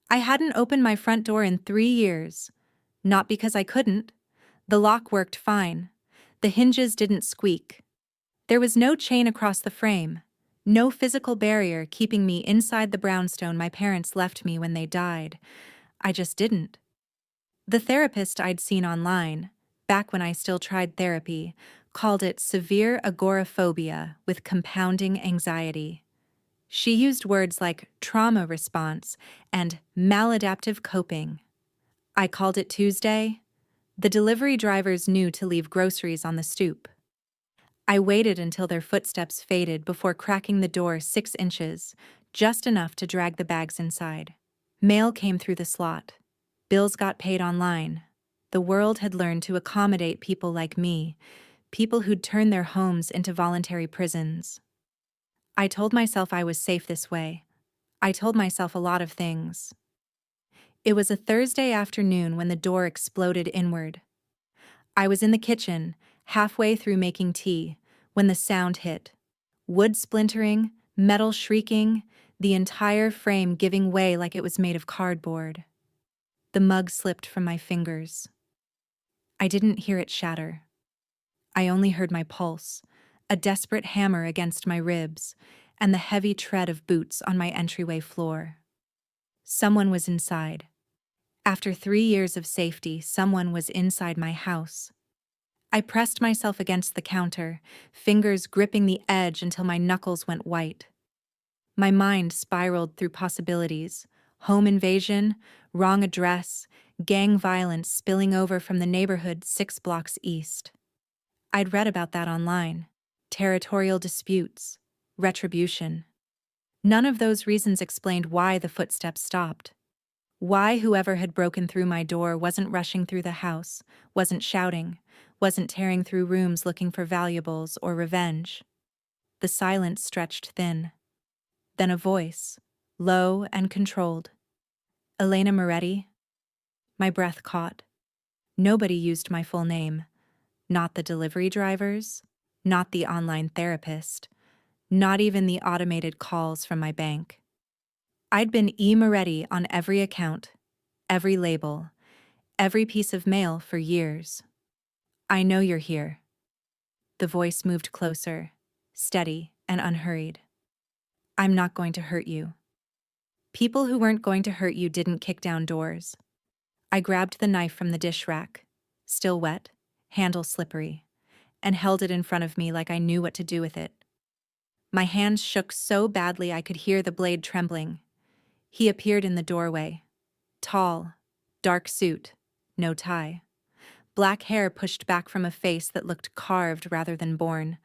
I hadn't opened my front door in 3 years. Not because I couldn't. The lock worked fine. The hinges didn't squeak. There was no chain across the frame. No physical barrier keeping me inside the brownstone my parents left me when they died. I just didn't. The therapist I'd seen online, back when I still tried therapy, called it severe agoraphobia with compounding anxiety. She used words like trauma response and maladaptive coping. I called it Tuesday. The delivery drivers knew to leave groceries on the stoop. I waited until their footsteps faded before cracking the door 6 inches, just enough to drag the bags inside. Mail came through the slot. Bills got paid online. The world had learned to accommodate people like me, people who'd turned their homes into voluntary prisons. I told myself I was safe this way. I told myself a lot of things. It was a Thursday afternoon when the door exploded inward. I was in the kitchen, halfway through making tea, when the sound hit. Wood splintering, metal shrieking, the entire frame giving way like it was made of cardboard. The mug slipped from my fingers. I didn't hear it shatter. I only heard my pulse, a desperate hammer against my ribs, and the heavy tread of boots on my entryway floor. Someone was inside. After 3 years of safety, someone was inside my house. I pressed myself against the counter, fingers gripping the edge until my knuckles went white. My mind spiraled through possibilities: home invasion, wrong address, gang violence spilling over from the neighborhood 6 blocks east. I'd read about that online. Territorial disputes, retribution. None of those reasons explained why the footsteps stopped. Why whoever had broken through my door wasn't rushing through the house, wasn't shouting, wasn't tearing through rooms looking for valuables or revenge. The silence stretched thin. Then a voice, low and controlled. Elena Moretti? My breath caught. Nobody used my full name. Not the delivery drivers, not the online therapist, not even the automated calls from my bank. I'd been E. Moretti on every account, every label, every piece of mail for years. I know you're here. The voice moved closer, steady and unhurried. I'm not going to hurt you. People who weren't going to hurt you didn't kick down doors. I grabbed the knife from the dish rack, still wet, handle slippery, and held it in front of me like I knew what to do with it. My hands shook so badly I could hear the blade trembling. He appeared in the doorway. Tall, dark suit, no tie. Black hair pushed back from a face that looked carved rather than born.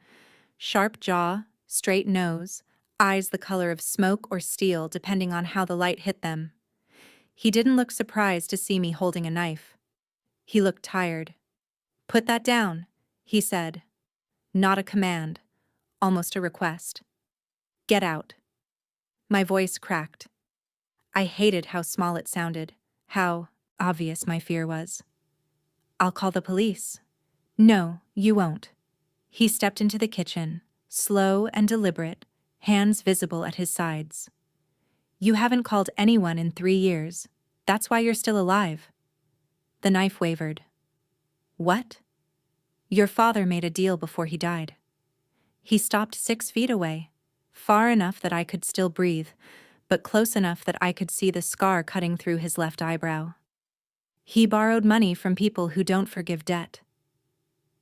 Sharp jaw, straight nose, eyes the color of smoke or steel depending on how the light hit them. He didn't look surprised to see me holding a knife. He looked tired. "Put that down," he said. Not a command, almost a request. "Get out." My voice cracked. I hated how small it sounded, how obvious my fear was. "I'll call the police." "No, you won't." He stepped into the kitchen, slow and deliberate, hands visible at his sides. "You haven't called anyone in 3 years. That's why you're still alive." The knife wavered. "What?" "Your father made a deal before he died. He stopped 6 feet away, far enough that I could still breathe, but close enough that I could see the scar cutting through his left eyebrow. He borrowed money from people who don't forgive debt.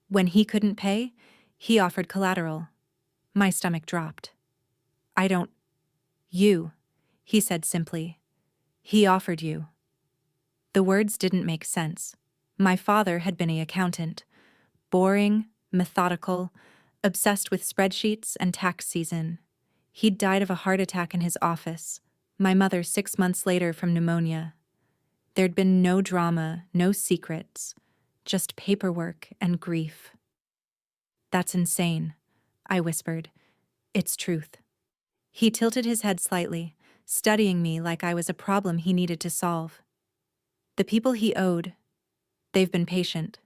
When he couldn't pay, he offered collateral." My stomach dropped. "I don't—" "You," he said simply. "He offered you." The words didn't make sense. My father had been an accountant. Boring, methodical, obsessed with spreadsheets and tax season. He'd died of a heart attack in his office. My mother 6 months later from pneumonia. There'd been no drama, no secrets, just paperwork and grief. "That's insane," I whispered. "It's truth." He tilted his head slightly, studying me like I was a problem he needed to solve. "The people he owed, they've been patient.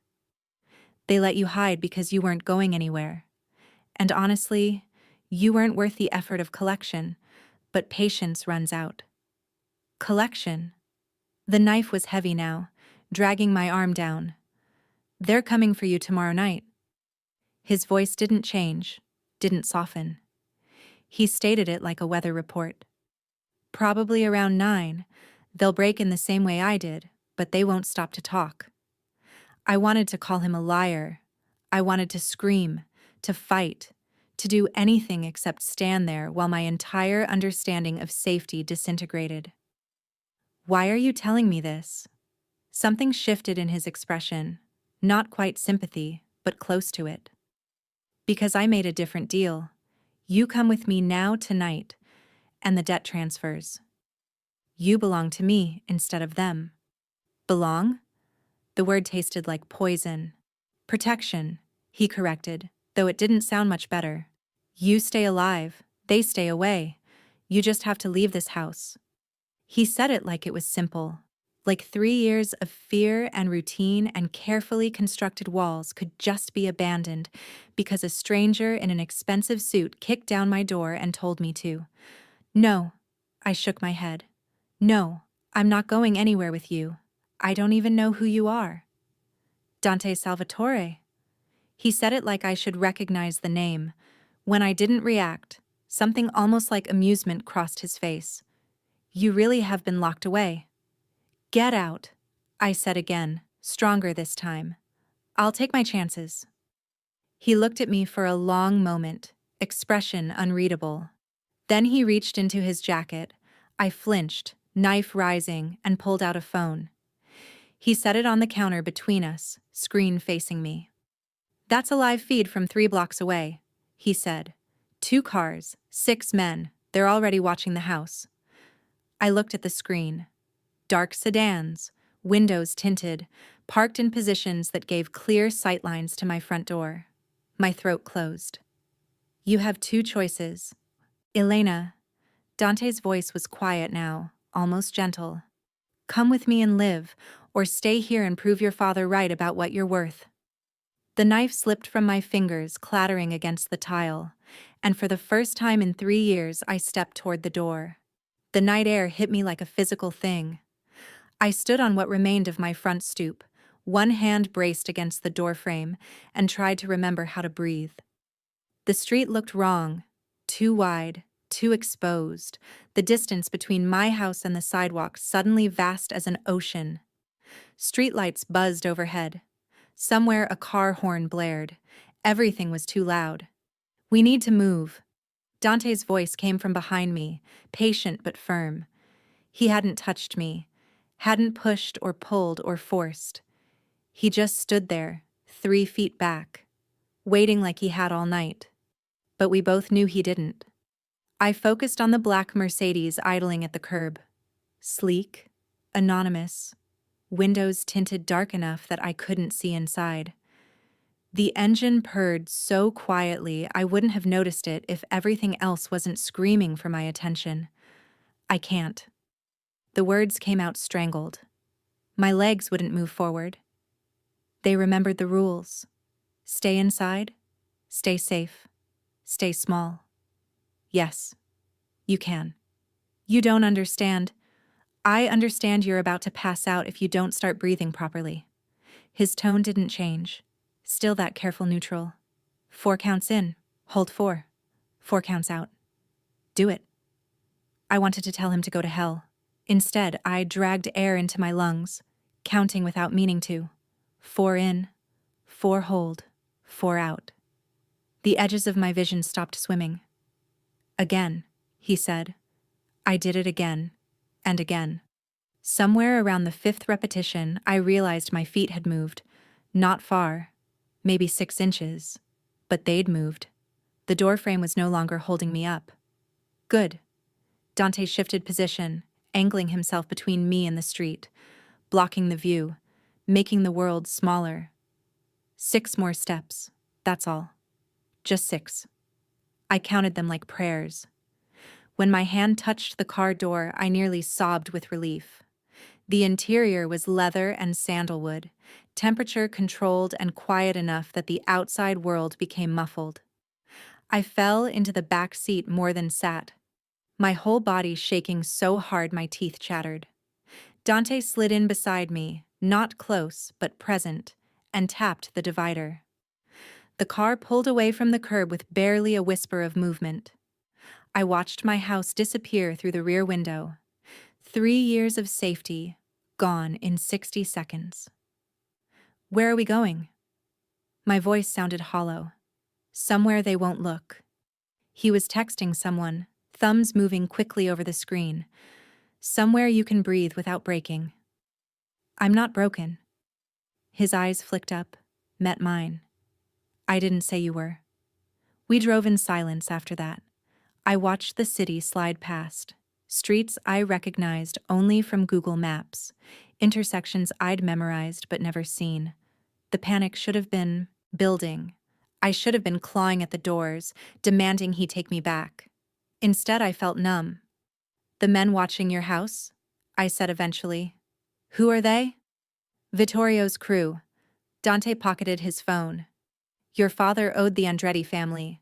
They let you hide because you weren't going anywhere. And honestly, you weren't worth the effort of collection, but patience runs out. Collection, The knife was heavy now, dragging my arm down. "They're coming for you tomorrow night." His voice didn't change, didn't soften. He stated it like a weather report. "Probably around 9. They'll break in the same way I did, but they won't stop to talk." I wanted to call him a liar. I wanted to scream, to fight, to do anything except stand there while my entire understanding of safety disintegrated. "Why are you telling me this?" Something shifted in his expression, not quite sympathy, but close to it. "Because I made a different deal. You come with me now tonight, and the debt transfers. You belong to me instead of them." Belong? The word tasted like poison. "Protection," he corrected, though it didn't sound much better. "You stay alive, they stay away. You just have to leave this house." He said it like it was simple, like 3 years of fear and routine and carefully constructed walls could just be abandoned because a stranger in an expensive suit kicked down my door and told me to. "No." I shook my head. "No, I'm not going anywhere with you. I don't even know who you are." "Dante Salvatore." He said it like I should recognize the name. When I didn't react, something almost like amusement crossed his face. "You really have been locked away." "Get out," I said again, stronger this time. "I'll take my chances." He looked at me for a long moment, expression unreadable. Then he reached into his jacket. I flinched, knife rising, and pulled out a phone. He set it on the counter between us, screen facing me. "That's a live feed from 3 blocks away," he said. "2 cars, 6 men, they're already watching the house." I looked at the screen. Dark sedans, windows tinted, parked in positions that gave clear sightlines to my front door. My throat closed. "You have 2 choices. Elena." Dante's voice was quiet now, almost gentle. "Come with me and live, or stay here and prove your father right about what you're worth." The knife slipped from my fingers, clattering against the tile, and for the first time in 3 years I stepped toward the door. The night air hit me like a physical thing. I stood on what remained of my front stoop, one hand braced against the doorframe, and tried to remember how to breathe. The street looked wrong, too wide, too exposed, the distance between my house and the sidewalk suddenly vast as an ocean. Streetlights buzzed overhead. Somewhere a car horn blared. Everything was too loud. "We need to move." Dante's voice came from behind me, patient but firm. He hadn't touched me, hadn't pushed or pulled or forced. He just stood there, 3 feet back, waiting like he had all night. But we both knew he didn't. I focused on the black Mercedes idling at the curb. Sleek, anonymous, windows tinted dark enough that I couldn't see inside. The engine purred so quietly I wouldn't have noticed it if everything else wasn't screaming for my attention. "I can't." The words came out strangled. My legs wouldn't move forward. They remembered the rules. Stay inside, stay safe, stay small. "Yes, you can. You don't understand. I understand you're about to pass out if you don't start breathing properly." His tone didn't change. Still that careful neutral. 4 counts in, hold 4. 4 counts out. Do it. I wanted to tell him to go to hell. Instead, I dragged air into my lungs, counting without meaning to. 4 in, 4 hold, 4 out. The edges of my vision stopped swimming. "Again," he said. I did it again, and again. Somewhere around the 5th repetition, I realized my feet had moved. Not far, maybe 6 inches, but they'd moved. The doorframe was no longer holding me up. Good. Dante shifted position, angling himself between me and the street, blocking the view, making the world smaller. 6 more steps, that's all. Just 6. I counted them like prayers. When my hand touched the car door, I nearly sobbed with relief. The interior was leather and sandalwood, temperature controlled and quiet enough that the outside world became muffled. I fell into the back seat more than sat, my whole body shaking so hard my teeth chattered. Dante slid in beside me, not close, but present, and tapped the divider. The car pulled away from the curb with barely a whisper of movement. I watched my house disappear through the rear window. 3 years of safety, gone in 60 seconds. Where are we going? My voice sounded hollow. Somewhere they won't look. He was texting someone, thumbs moving quickly over the screen. Somewhere you can breathe without breaking. I'm not broken. His eyes flicked up, met mine. I didn't say you were. We drove in silence after that. I watched the city slide past. Streets I recognized only from Google Maps. Intersections I'd memorized but never seen. The panic should have been building. I should have been clawing at the doors, demanding he take me back. Instead, I felt numb. The men watching your house? I said eventually. Who are they? Vittorio's crew. Dante pocketed his phone. Your father owed the Andretti family.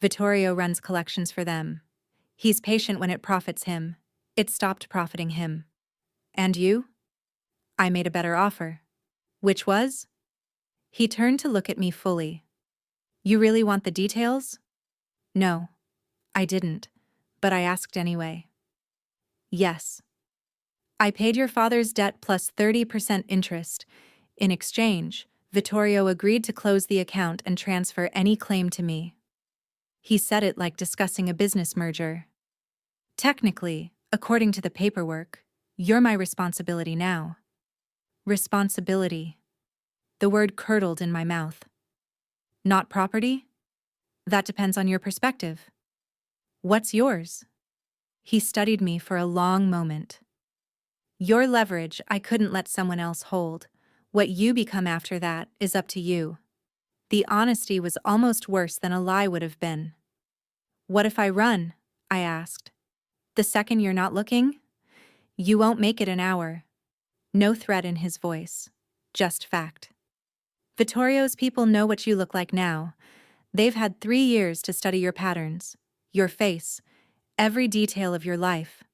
Vittorio runs collections for them. He's patient when it profits him. It stopped profiting him. And you? I made a better offer. Which was? He turned to look at me fully. You really want the details? No, I didn't, but I asked anyway. Yes. I paid your father's debt plus 30% interest. In exchange, Vittorio agreed to close the account and transfer any claim to me. He said it like discussing a business merger. Technically, according to the paperwork, you're my responsibility now. Responsibility. The word curdled in my mouth. Not property? That depends on your perspective. What's yours? He studied me for a long moment. Your leverage I couldn't let someone else hold. What you become after that is up to you. The honesty was almost worse than a lie would have been. What if I run? I asked. The second you're not looking? You won't make it an hour. No threat in his voice. Just fact. Vittorio's people know what you look like now. They've had 3 years to study your patterns, your face, every detail of your life.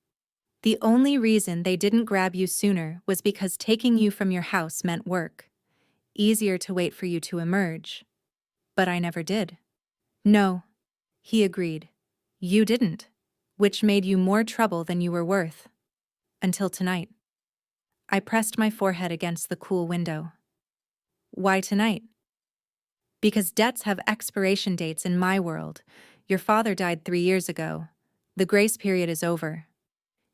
The only reason they didn't grab you sooner was because taking you from your house meant work. Easier to wait for you to emerge. But I never did. No, he agreed. You didn't, which made you more trouble than you were worth. Until tonight. I pressed my forehead against the cool window. Why tonight? Because debts have expiration dates in my world. Your father died 3 years ago. The grace period is over.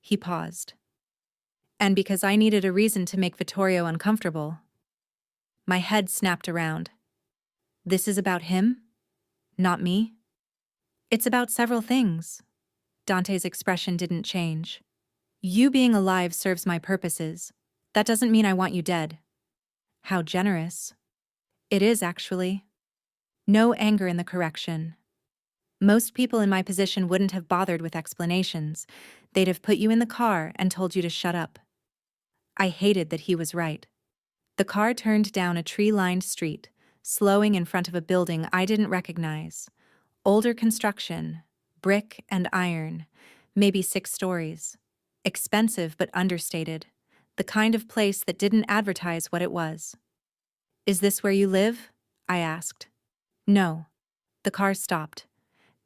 He paused. And because I needed a reason to make Vittorio uncomfortable. My head snapped around. This is about him? Not me? It's about several things. Dante's expression didn't change. You being alive serves my purposes. That doesn't mean I want you dead. How generous. It is, actually. No anger in the correction. Most people in my position wouldn't have bothered with explanations. They'd have put you in the car and told you to shut up. I hated that he was right. The car turned down a tree-lined street, slowing in front of a building I didn't recognize. Older construction, brick and iron, maybe 6 stories. Expensive but understated. The kind of place that didn't advertise what it was. Is this where you live? I asked. No. The car stopped.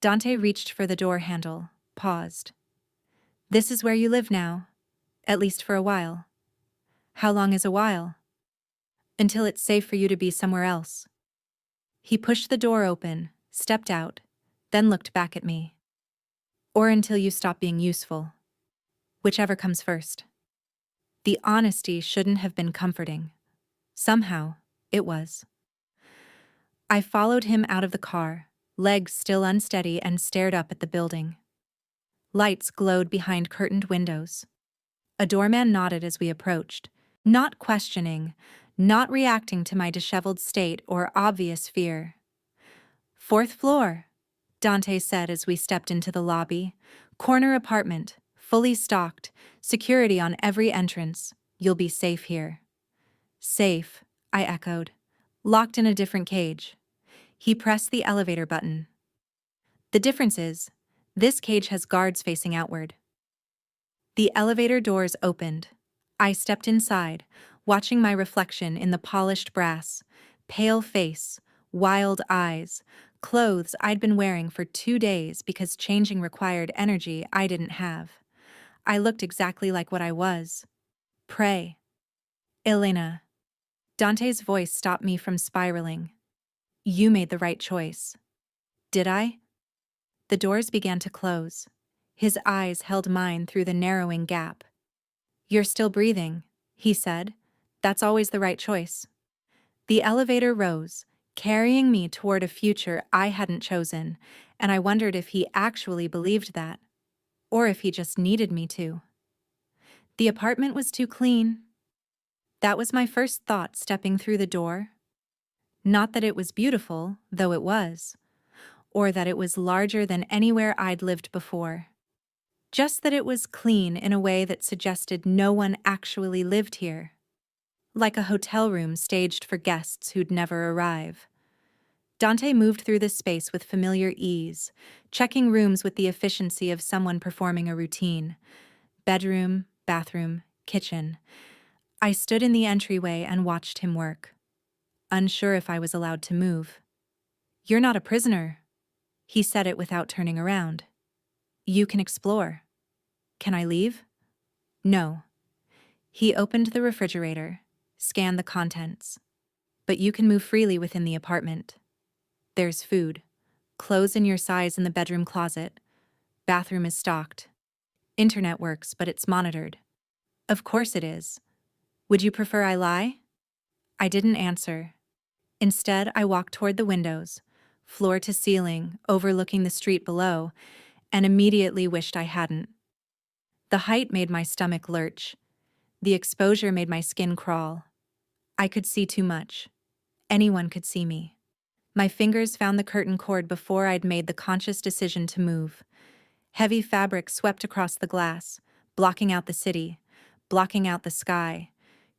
Dante reached for the door handle, paused. This is where you live now. At least for a while. How long is a while? Until it's safe for you to be somewhere else. He pushed the door open, stepped out, then looked back at me. Or until you stop being useful. Whichever comes first. The honesty shouldn't have been comforting. Somehow, it was. I followed him out of the car, legs still unsteady, and stared up at the building. Lights glowed behind curtained windows. A doorman nodded as we approached, not questioning, not reacting to my disheveled state or obvious fear. 4th floor, Dante said as we stepped into the lobby. Corner apartment, fully stocked, security on every entrance. You'll be safe here. Safe, I echoed. Locked in a different cage. He pressed the elevator button. The difference is, this cage has guards facing outward. The elevator doors opened. I stepped inside, watching my reflection in the polished brass, pale face, wild eyes, clothes I'd been wearing for 2 days because changing required energy I didn't have. I looked exactly like what I was. Prey. Elena. Dante's voice stopped me from spiraling. You made the right choice. Did I? The doors began to close. His eyes held mine through the narrowing gap. You're still breathing, he said. That's always the right choice. The elevator rose, carrying me toward a future I hadn't chosen, and I wondered if he actually believed that, or if he just needed me to. The apartment was too clean. That was my first thought stepping through the door. Not that it was beautiful, though it was, or that it was larger than anywhere I'd lived before. Just that it was clean in a way that suggested no one actually lived here. Like a hotel room staged for guests who'd never arrive. Dante moved through this space with familiar ease, checking rooms with the efficiency of someone performing a routine. Bedroom, bathroom, kitchen. I stood in the entryway and watched him work, unsure if I was allowed to move. You're not a prisoner. He said it without turning around. You can explore. Can I leave? No. He opened the refrigerator, scanned the contents. But you can move freely within the apartment. There's food. Clothes in your size in the bedroom closet. Bathroom is stocked. Internet works, but it's monitored. Of course it is. Would you prefer I lie? I didn't answer. Instead, I walked toward the windows, floor to ceiling, overlooking the street below, and immediately wished I hadn't. The height made my stomach lurch. The exposure made my skin crawl. I could see too much. Anyone could see me. My fingers found the curtain cord before I'd made the conscious decision to move. Heavy fabric swept across the glass, blocking out the city, blocking out the sky,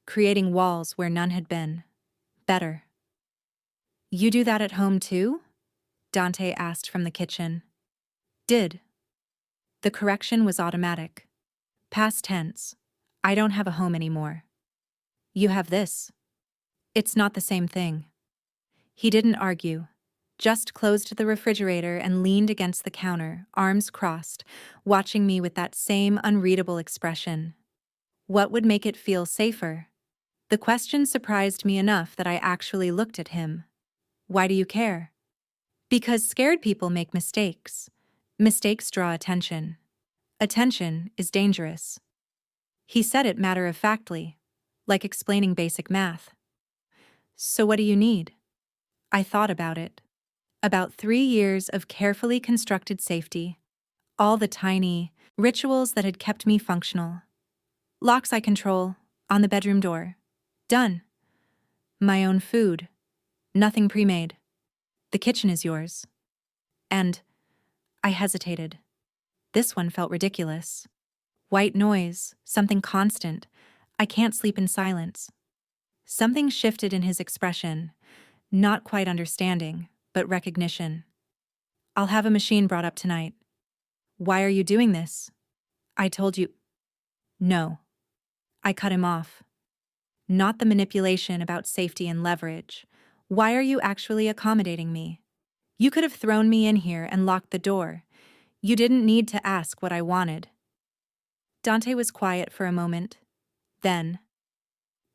creating walls where none had been. Better. You do that at home too? Dante asked from the kitchen. Did. The correction was automatic. Past tense. I don't have a home anymore. You have this. It's not the same thing. He didn't argue, just closed the refrigerator and leaned against the counter, arms crossed, watching me with that same unreadable expression. What would make it feel safer? The question surprised me enough that I actually looked at him. Why do you care? Because scared people make mistakes. Mistakes draw attention. Attention is dangerous. He said it matter-of-factly, like explaining basic math. So what do you need? I thought about it. About 3 years of carefully constructed safety. All the tiny rituals that had kept me functional. Locks I control, on the bedroom door. Done. My own food. Nothing pre-made. The kitchen is yours. And I hesitated. This one felt ridiculous. White noise, something constant. I can't sleep in silence. Something shifted in his expression, not quite understanding, but recognition. I'll have a machine brought up tonight. Why are you doing this? I told you. No. I cut him off. Not the manipulation about safety and leverage. Why are you actually accommodating me? You could have thrown me in here and locked the door. You didn't need to ask what I wanted. Dante was quiet for a moment. Then,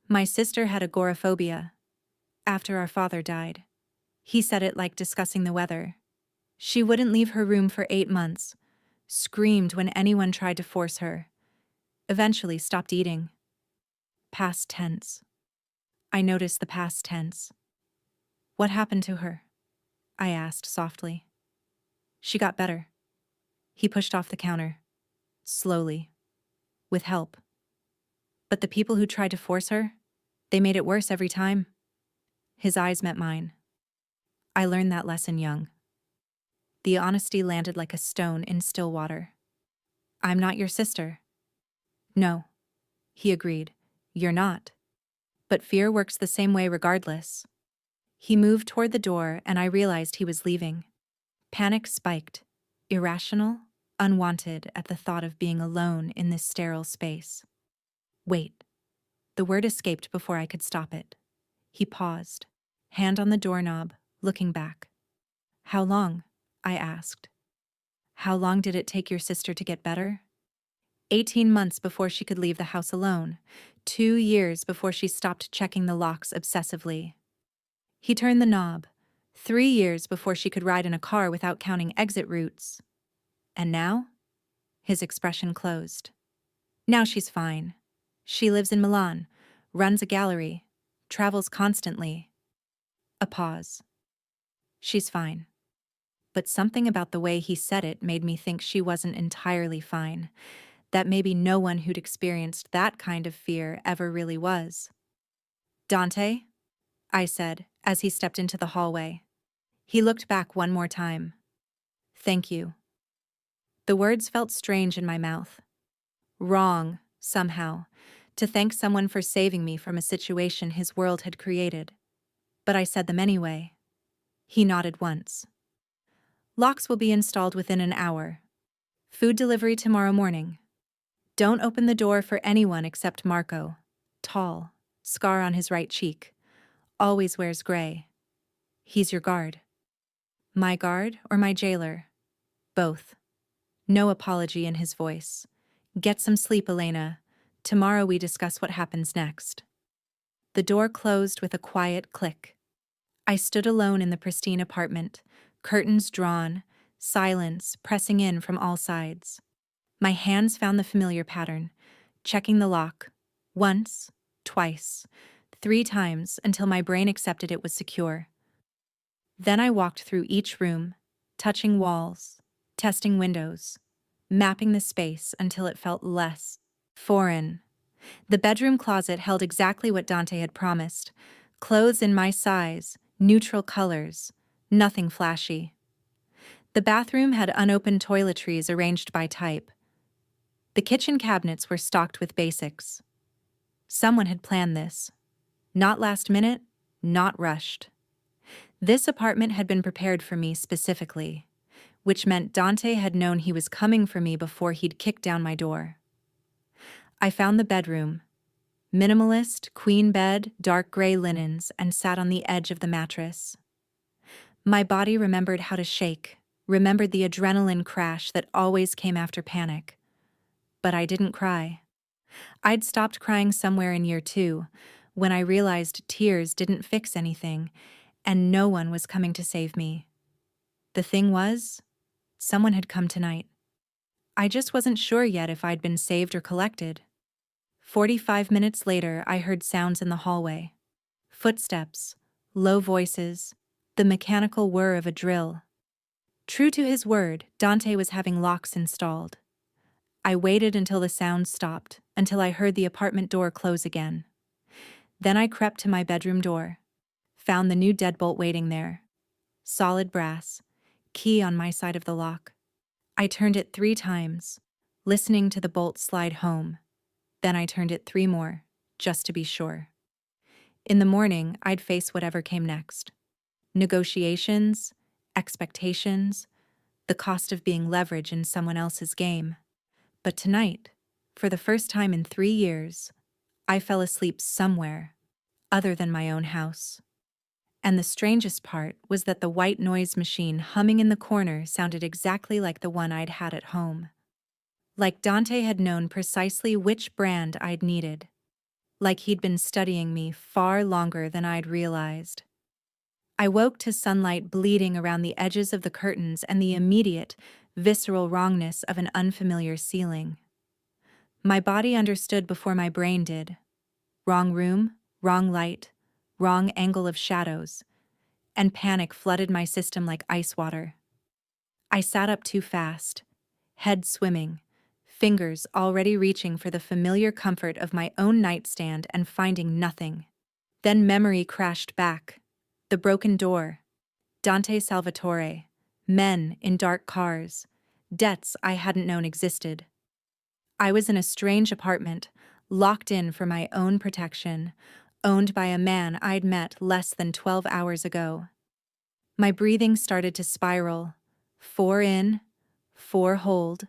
my sister had agoraphobia. After our father died. He said it like discussing the weather. She wouldn't leave her room for 8 months. Screamed when anyone tried to force her. Eventually stopped eating. Past tense. I noticed the past tense. What happened to her? I asked softly. She got better. He pushed off the counter. Slowly. With help. But the people who tried to force her, they made it worse every time. His eyes met mine. I learned that lesson young. The honesty landed like a stone in still water. I'm not your sister. No. He agreed. You're not. But fear works the same way regardless. He moved toward the door and I realized he was leaving. Panic spiked. Irrational, unwanted at the thought of being alone in this sterile space. Wait. The word escaped before I could stop it. He paused, hand on the doorknob, looking back. "How long?" I asked. "How long did it take your sister to get better?" 18 months before she could leave the house alone. 2 years before she stopped checking the locks obsessively. He turned the knob. 3 years before she could ride in a car without counting exit routes. And now? His expression closed. Now she's fine. She lives in Milan, runs a gallery, travels constantly. A pause. She's fine. But something about the way he said it made me think she wasn't entirely fine, that maybe no one who'd experienced that kind of fear ever really was. "Dante?" I said, as he stepped into the hallway. He looked back one more time. "Thank you." The words felt strange in my mouth. Wrong, somehow, to thank someone for saving me from a situation his world had created. But I said them anyway. He nodded once. "Locks will be installed within an hour. Food delivery tomorrow morning. Don't open the door for anyone except Marco. Tall, scar on his right cheek. Always wears gray. He's your guard." My guard or my jailer? Both. No apology in his voice. "Get some sleep, Elena. Tomorrow we discuss what happens next." The door closed with a quiet click. I stood alone in the pristine apartment, curtains drawn, silence pressing in from all sides. My hands found the familiar pattern, checking the lock. Once, twice, 3 times until my brain accepted it was secure. Then I walked through each room, touching walls, testing windows, mapping the space until it felt less foreign. The bedroom closet held exactly what Dante had promised: clothes in my size, neutral colors, nothing flashy. The bathroom had unopened toiletries arranged by type. The kitchen cabinets were stocked with basics. Someone had planned this. Not last minute, not rushed. This apartment had been prepared for me specifically, which meant Dante had known he was coming for me before he'd kicked down my door. I found the bedroom. Minimalist, queen bed, dark gray linens, and sat on the edge of the mattress. My body remembered how to shake, remembered the adrenaline crash that always came after panic. But I didn't cry. I'd stopped crying somewhere in year 2, when I realized tears didn't fix anything, and no one was coming to save me. The thing was, someone had come tonight. I just wasn't sure yet if I'd been saved or collected. 45 minutes later, I heard sounds in the hallway. Footsteps, low voices, the mechanical whir of a drill. True to his word, Dante was having locks installed. I waited until the sound stopped, until I heard the apartment door close again. Then I crept to my bedroom door, found the new deadbolt waiting there. Solid brass, key on my side of the lock. I turned it 3 times, listening to the bolt slide home. Then I turned it 3 more, just to be sure. In the morning, I'd face whatever came next. Negotiations, expectations, the cost of being leverage in someone else's game. But tonight, for the first time in 3 years, I fell asleep somewhere other than my own house. And the strangest part was that the white noise machine humming in the corner sounded exactly like the one I'd had at home. Like Dante had known precisely which brand I'd needed. Like he'd been studying me far longer than I'd realized. I woke to sunlight bleeding around the edges of the curtains and the immediate, visceral wrongness of an unfamiliar ceiling. My body understood before my brain did. Wrong room, wrong light, wrong angle of shadows, and panic flooded my system like ice water. I sat up too fast, head swimming, fingers already reaching for the familiar comfort of my own nightstand and finding nothing. Then memory crashed back. The broken door, Dante Salvatore, men in dark cars, debts I hadn't known existed. I was in a strange apartment, locked in for my own protection, owned by a man I'd met less than 12 hours ago. My breathing started to spiral. 4 in, 4 hold,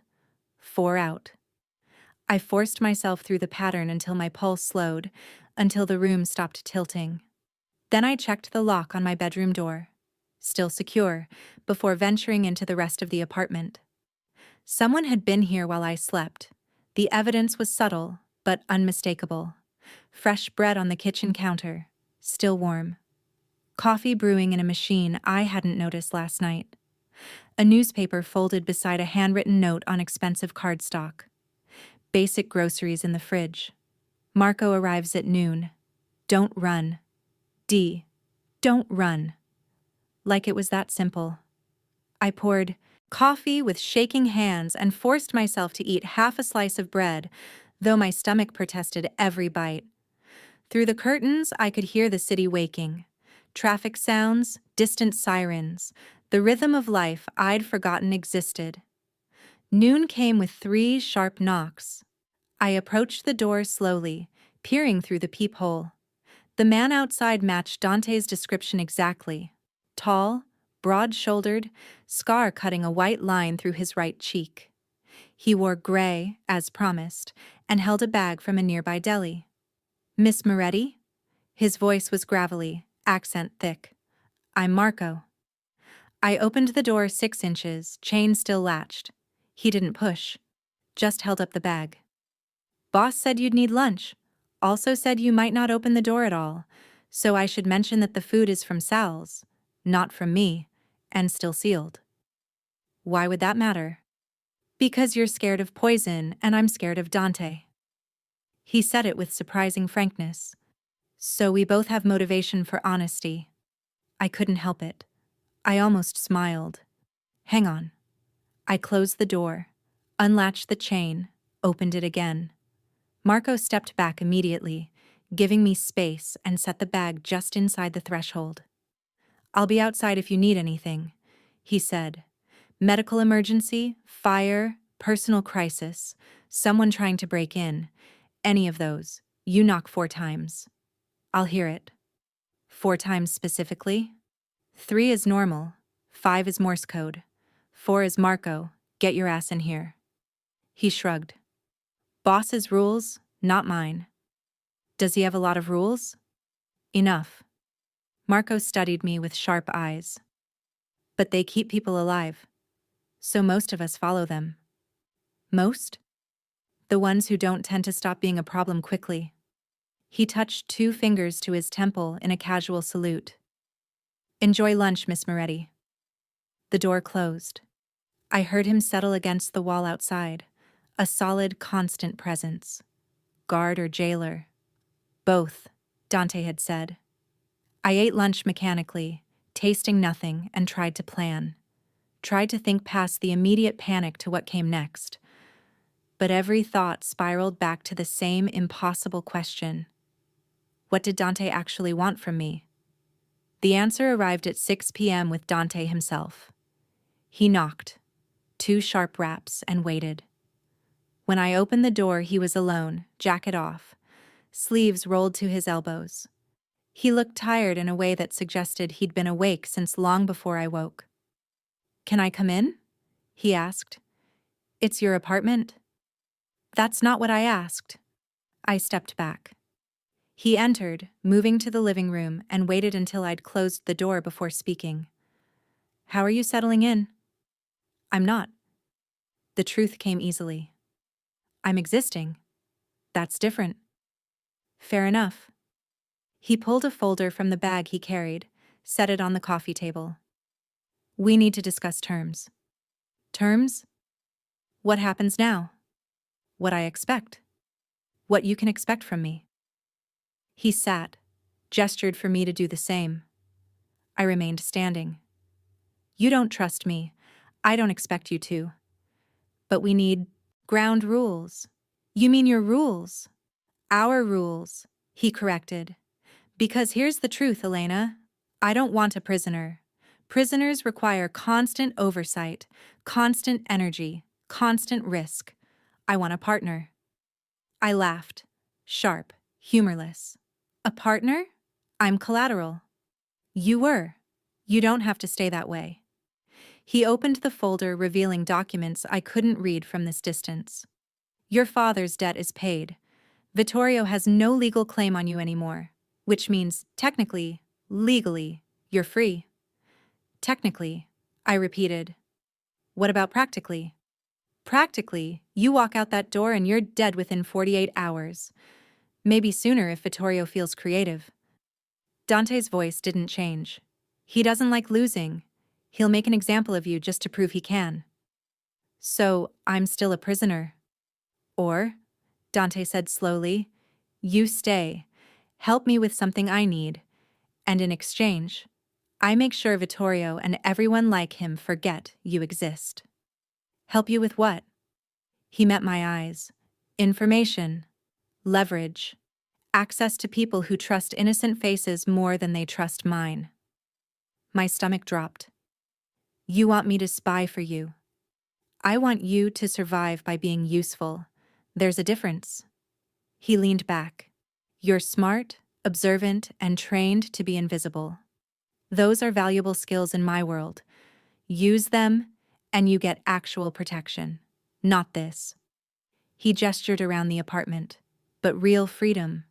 4 out. I forced myself through the pattern until my pulse slowed, until the room stopped tilting. Then I checked the lock on my bedroom door. Still secure, before venturing into the rest of the apartment. Someone had been here while I slept. The evidence was subtle, but unmistakable. Fresh bread on the kitchen counter, still warm. Coffee brewing in a machine I hadn't noticed last night. A newspaper folded beside a handwritten note on expensive cardstock. Basic groceries in the fridge. Marco arrives at noon. Don't run. D. Don't run. Like it was that simple. I poured coffee with shaking hands and forced myself to eat half a slice of bread, though my stomach protested every bite. Through the curtains, I could hear the city waking. Traffic sounds, distant sirens, the rhythm of life I'd forgotten existed. Noon came with 3 sharp knocks. I approached the door slowly, peering through the peephole. The man outside matched Dante's description exactly. Tall, broad-shouldered, scar cutting a white line through his right cheek. He wore gray, as promised, and held a bag from a nearby deli. "Miss Moretti?" His voice was gravelly, accent thick. "I'm Marco." I opened the door 6 inches, chain still latched. He didn't push, just held up the bag. "Boss said you'd need lunch. Also said you might not open the door at all, so I should mention that the food is from Sal's, not from me, and still sealed." "Why would that matter?" "Because you're scared of poison and I'm scared of Dante." He said it with surprising frankness. So we both have motivation for honesty. I couldn't help it. I almost smiled. "Hang on." I closed the door, unlatched the chain, opened it again. Marco stepped back immediately, giving me space and set the bag just inside the threshold. "I'll be outside if you need anything," he said. "Medical emergency, fire, personal crisis, someone trying to break in, any of those, you knock 4 times. I'll hear it." 4 times specifically? 3 is normal, 5 is Morse code, 4 is Marco, get your ass in here. He shrugged. "Boss's rules, not mine." "Does he have a lot of rules?" "Enough." Marco studied me with sharp eyes. "But they keep people alive. So most of us follow them." "Most?" "The ones who don't tend to stop being a problem quickly." He touched 2 fingers to his temple in a casual salute. "Enjoy lunch, Miss Moretti." The door closed. I heard him settle against the wall outside, a solid, constant presence. Guard or jailer? "Both," Dante had said. I ate lunch mechanically, tasting nothing, and tried to plan. Tried to think past the immediate panic to what came next. But every thought spiraled back to the same impossible question. What did Dante actually want from me? The answer arrived at 6 p.m. with Dante himself. He knocked. 2 sharp raps, and waited. When I opened the door, he was alone, jacket off, sleeves rolled to his elbows. He looked tired in a way that suggested he'd been awake since long before I woke. "Can I come in?" he asked. "It's your apartment." "That's not what I asked." I stepped back. He entered, moving to the living room, and waited until I'd closed the door before speaking. "How are you settling in?" "I'm not." The truth came easily. "I'm existing." "That's different." "Fair enough." He pulled a folder from the bag he carried, set it on the coffee table. "We need to discuss terms." "Terms?" "What happens now?" "What I expect." "What you can expect from me." He sat, gestured for me to do the same. I remained standing. "You don't trust me. I don't expect you to. But we need ground rules." "You mean your rules?" "Our rules," he corrected. "Because here's the truth, Elena. I don't want a prisoner. Prisoners require constant oversight, constant energy, constant risk. I want a partner." I laughed, sharp, humorless. "A partner? I'm collateral." "You were. You don't have to stay that way." He opened the folder revealing documents I couldn't read from this distance. Your father's debt is paid. Vittorio has no legal claim on you anymore, which means, technically, legally, you're free. Technically, I repeated. What about practically? Practically, you walk out that door and you're dead within 48 hours. Maybe sooner if Vittorio feels creative. Dante's voice didn't change. He doesn't like losing. He'll make an example of you just to prove he can. So, I'm still a prisoner. Or, Dante said slowly, you stay, help me with something I need, and in exchange, I make sure Vittorio and everyone like him forget you exist. Help you with what? He met my eyes. Information, leverage, access to people who trust innocent faces more than they trust mine. My stomach dropped. You want me to spy for you. I want you to survive by being useful. There's a difference. He leaned back. You're smart, observant, and trained to be invisible. Those are valuable skills in my world. Use them, and you get actual protection. Not this. He gestured around the apartment. But real freedom.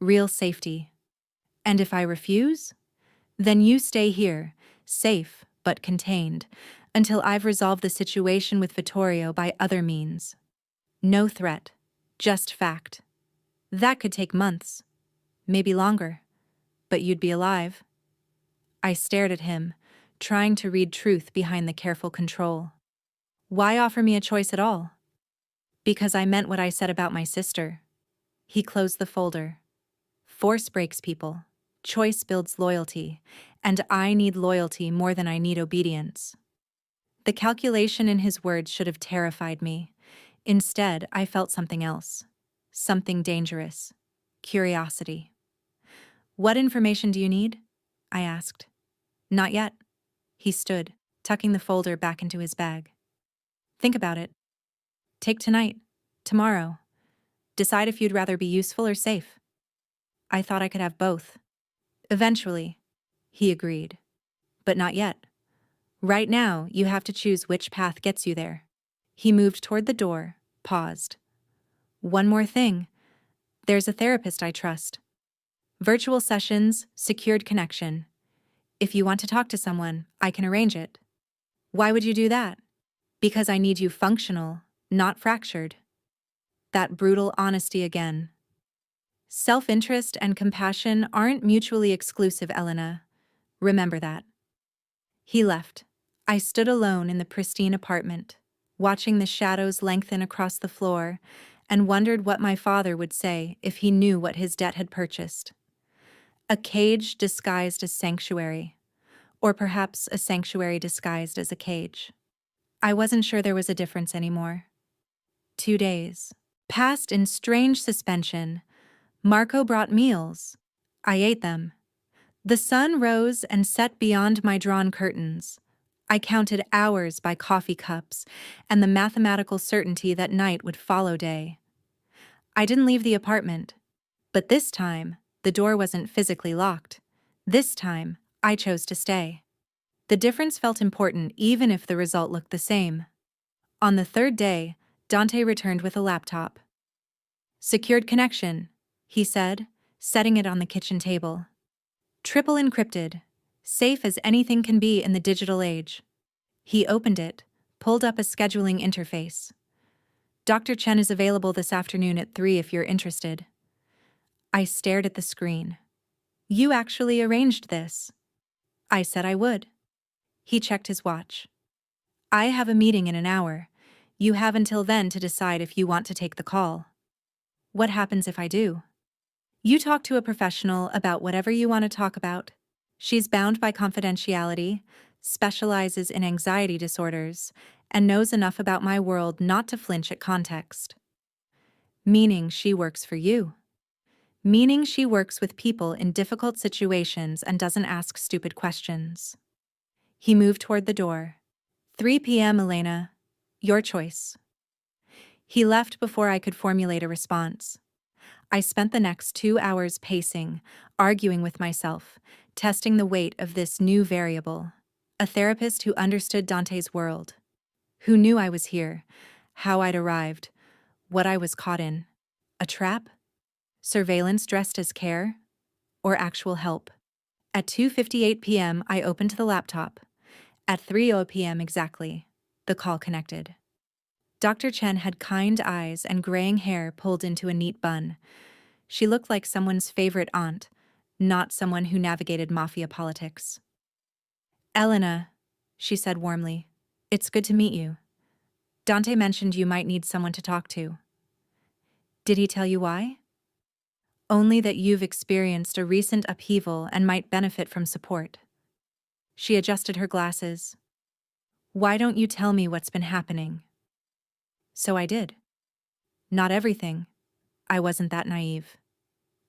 Real safety. And if I refuse? Then you stay here, safe but contained, until I've resolved the situation with Vittorio by other means. No threat, just fact. That could take months, maybe longer, but you'd be alive. I stared at him, trying to read truth behind the careful control. Why offer me a choice at all? Because I meant what I said about my sister. He closed the folder. Force breaks people. Choice builds loyalty, and I need loyalty more than I need obedience. The calculation in his words should have terrified me. Instead, I felt something else. Something dangerous. Curiosity. What information do you need? I asked. Not yet. He stood, tucking the folder back into his bag. Think about it. Take tonight, tomorrow. Decide if you'd rather be useful or safe. I thought I could have both. Eventually, he agreed. But not yet. Right now, you have to choose which path gets you there. He moved toward the door, paused. One more thing. There's a therapist I trust. Virtual sessions, secured connection. If you want to talk to someone, I can arrange it. Why would you do that? Because I need you functional, not fractured. That brutal honesty again. Self-interest and compassion aren't mutually exclusive, Elena. Remember that. He left. I stood alone in the pristine apartment, watching the shadows lengthen across the floor, and wondered what my father would say if he knew what his debt had purchased. A cage disguised as sanctuary, or perhaps a sanctuary disguised as a cage. I wasn't sure there was a difference anymore. 2 days passed in strange suspension. Marco brought meals. I ate them. The sun rose and set beyond my drawn curtains. I counted hours by coffee cups and the mathematical certainty that night would follow day. I didn't leave the apartment, but this time, the door wasn't physically locked. This time, I chose to stay. The difference felt important even if the result looked the same. On the 3rd day, Dante returned with a laptop. Secured connection, he said, setting it on the kitchen table. Triple encrypted, safe as anything can be in the digital age. He opened it, pulled up a scheduling interface. Dr. Chen is available this afternoon at 3 if you're interested. I stared at the screen. You actually arranged this. I said I would. He checked his watch. I have a meeting in an hour. You have until then to decide if you want to take the call. What happens if I do? You talk to a professional about whatever you want to talk about. She's bound by confidentiality, specializes in anxiety disorders, and knows enough about my world not to flinch at context. Meaning she works for you. Meaning she works with people in difficult situations and doesn't ask stupid questions. He moved toward the door. 3 p.m., Elena. Your choice. He left before I could formulate a response. I spent the next 2 hours pacing, arguing with myself, testing the weight of this new variable. A therapist who understood Dante's world, who knew I was here, how I'd arrived, what I was caught in. A trap? Surveillance dressed as care? Or actual help? At 2:58 p.m., I opened the laptop. At 3:00 p.m. exactly, the call connected. Dr. Chen had kind eyes and graying hair pulled into a neat bun. She looked like someone's favorite aunt, not someone who navigated mafia politics. "Elena," she said warmly, "it's good to meet you. Dante mentioned you might need someone to talk to." "Did he tell you why?" "Only that you've experienced a recent upheaval and might benefit from support." She adjusted her glasses. "Why don't you tell me what's been happening?" So I did. Not everything. I wasn't that naive.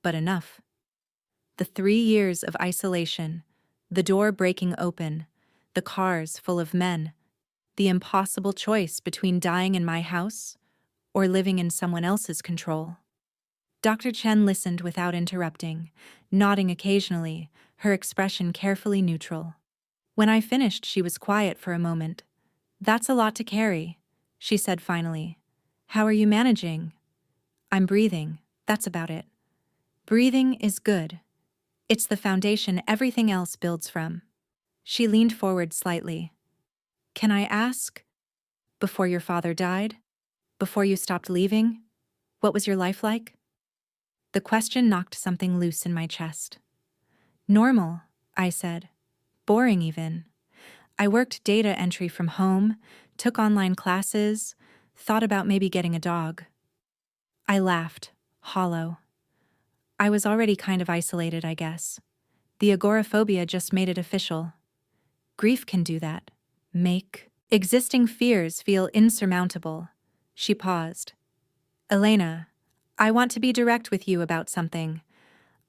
But enough. The 3 years of isolation, the door breaking open, the cars full of men, the impossible choice between dying in my house or living in someone else's control. Dr. Chen listened without interrupting, nodding occasionally, her expression carefully neutral. When I finished, she was quiet for a moment. "That's a lot to carry," she said finally. "How are you managing?" "I'm breathing, that's about it." "Breathing is good. It's the foundation everything else builds from." She leaned forward slightly. "Can I ask, before your father died, before you stopped leaving, what was your life like?" The question knocked something loose in my chest. "Normal," I said. "Boring even. I worked data entry from home, took online classes, thought about maybe getting a dog." I laughed, hollow. I was already kind of isolated, I guess. The agoraphobia just made it official. Grief can do that. Make existing fears feel insurmountable. She paused. "Elena, I want to be direct with you about something.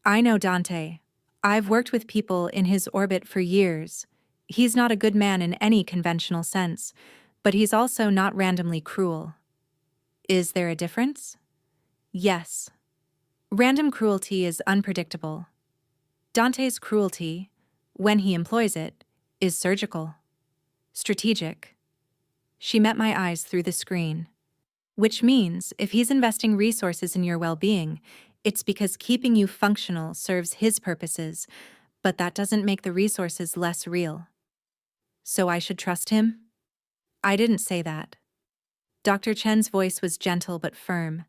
I know Dante. I've worked with people in his orbit for years. He's not a good man in any conventional sense, but he's also not randomly cruel." "Is there a difference?" "Yes. Random cruelty is unpredictable. Dante's cruelty, when he employs it, is surgical. Strategic." She met my eyes through the screen. "Which means, if he's investing resources in your well-being, it's because keeping you functional serves his purposes, but that doesn't make the resources less real." "So I should trust him?" "I didn't say that." Dr. Chen's voice was gentle but firm.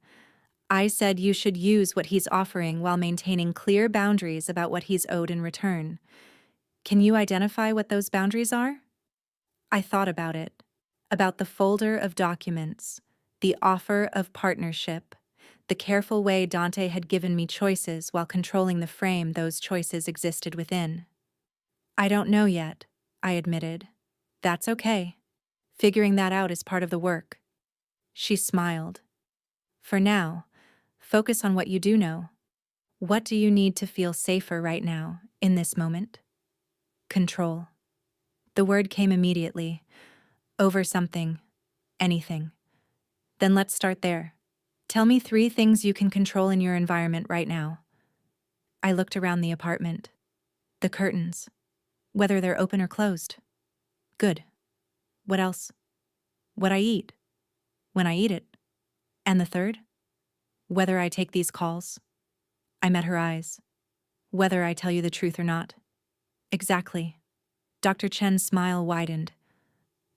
"I said you should use what he's offering while maintaining clear boundaries about what he's owed in return. Can you identify what those boundaries are?" I thought about it. About the folder of documents, the offer of partnership, the careful way Dante had given me choices while controlling the frame those choices existed within. "I don't know yet," I admitted. "That's okay. Figuring that out is part of the work." She smiled. "For now, focus on what you do know. What do you need to feel safer right now, in this moment?" "Control." The word came immediately. Over something. Anything. "Then let's start there. Tell me 3 things you can control in your environment right now." I looked around the apartment. "The curtains. Whether they're open or closed." "Good. What else?" "What I eat. When I eat it." "And the third?" "Whether I take these calls." I met her eyes. "Whether I tell you the truth or not." "Exactly." Dr. Chen's smile widened.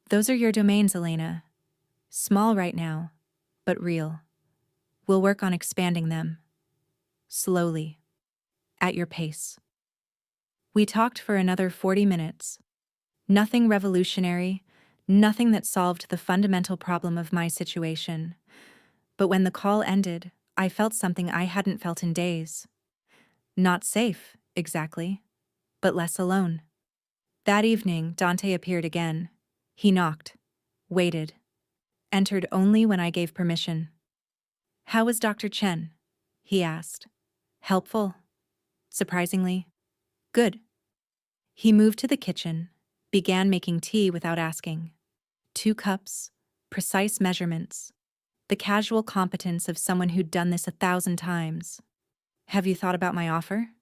"Those are your domains, Elena. Small right now, but real. We'll work on expanding them. Slowly. At your pace." We talked for another 40 minutes. Nothing revolutionary, nothing that solved the fundamental problem of my situation. But when the call ended, I felt something I hadn't felt in days. Not safe, exactly, but less alone. That evening, Dante appeared again. He knocked, waited, entered only when I gave permission. "How was Dr. Chen?" he asked. "Helpful?" "Surprisingly. Good." He moved to the kitchen, began making tea without asking. 2 cups, precise measurements, the casual competence of someone who'd done this 1,000 times. "Have you thought about my offer?"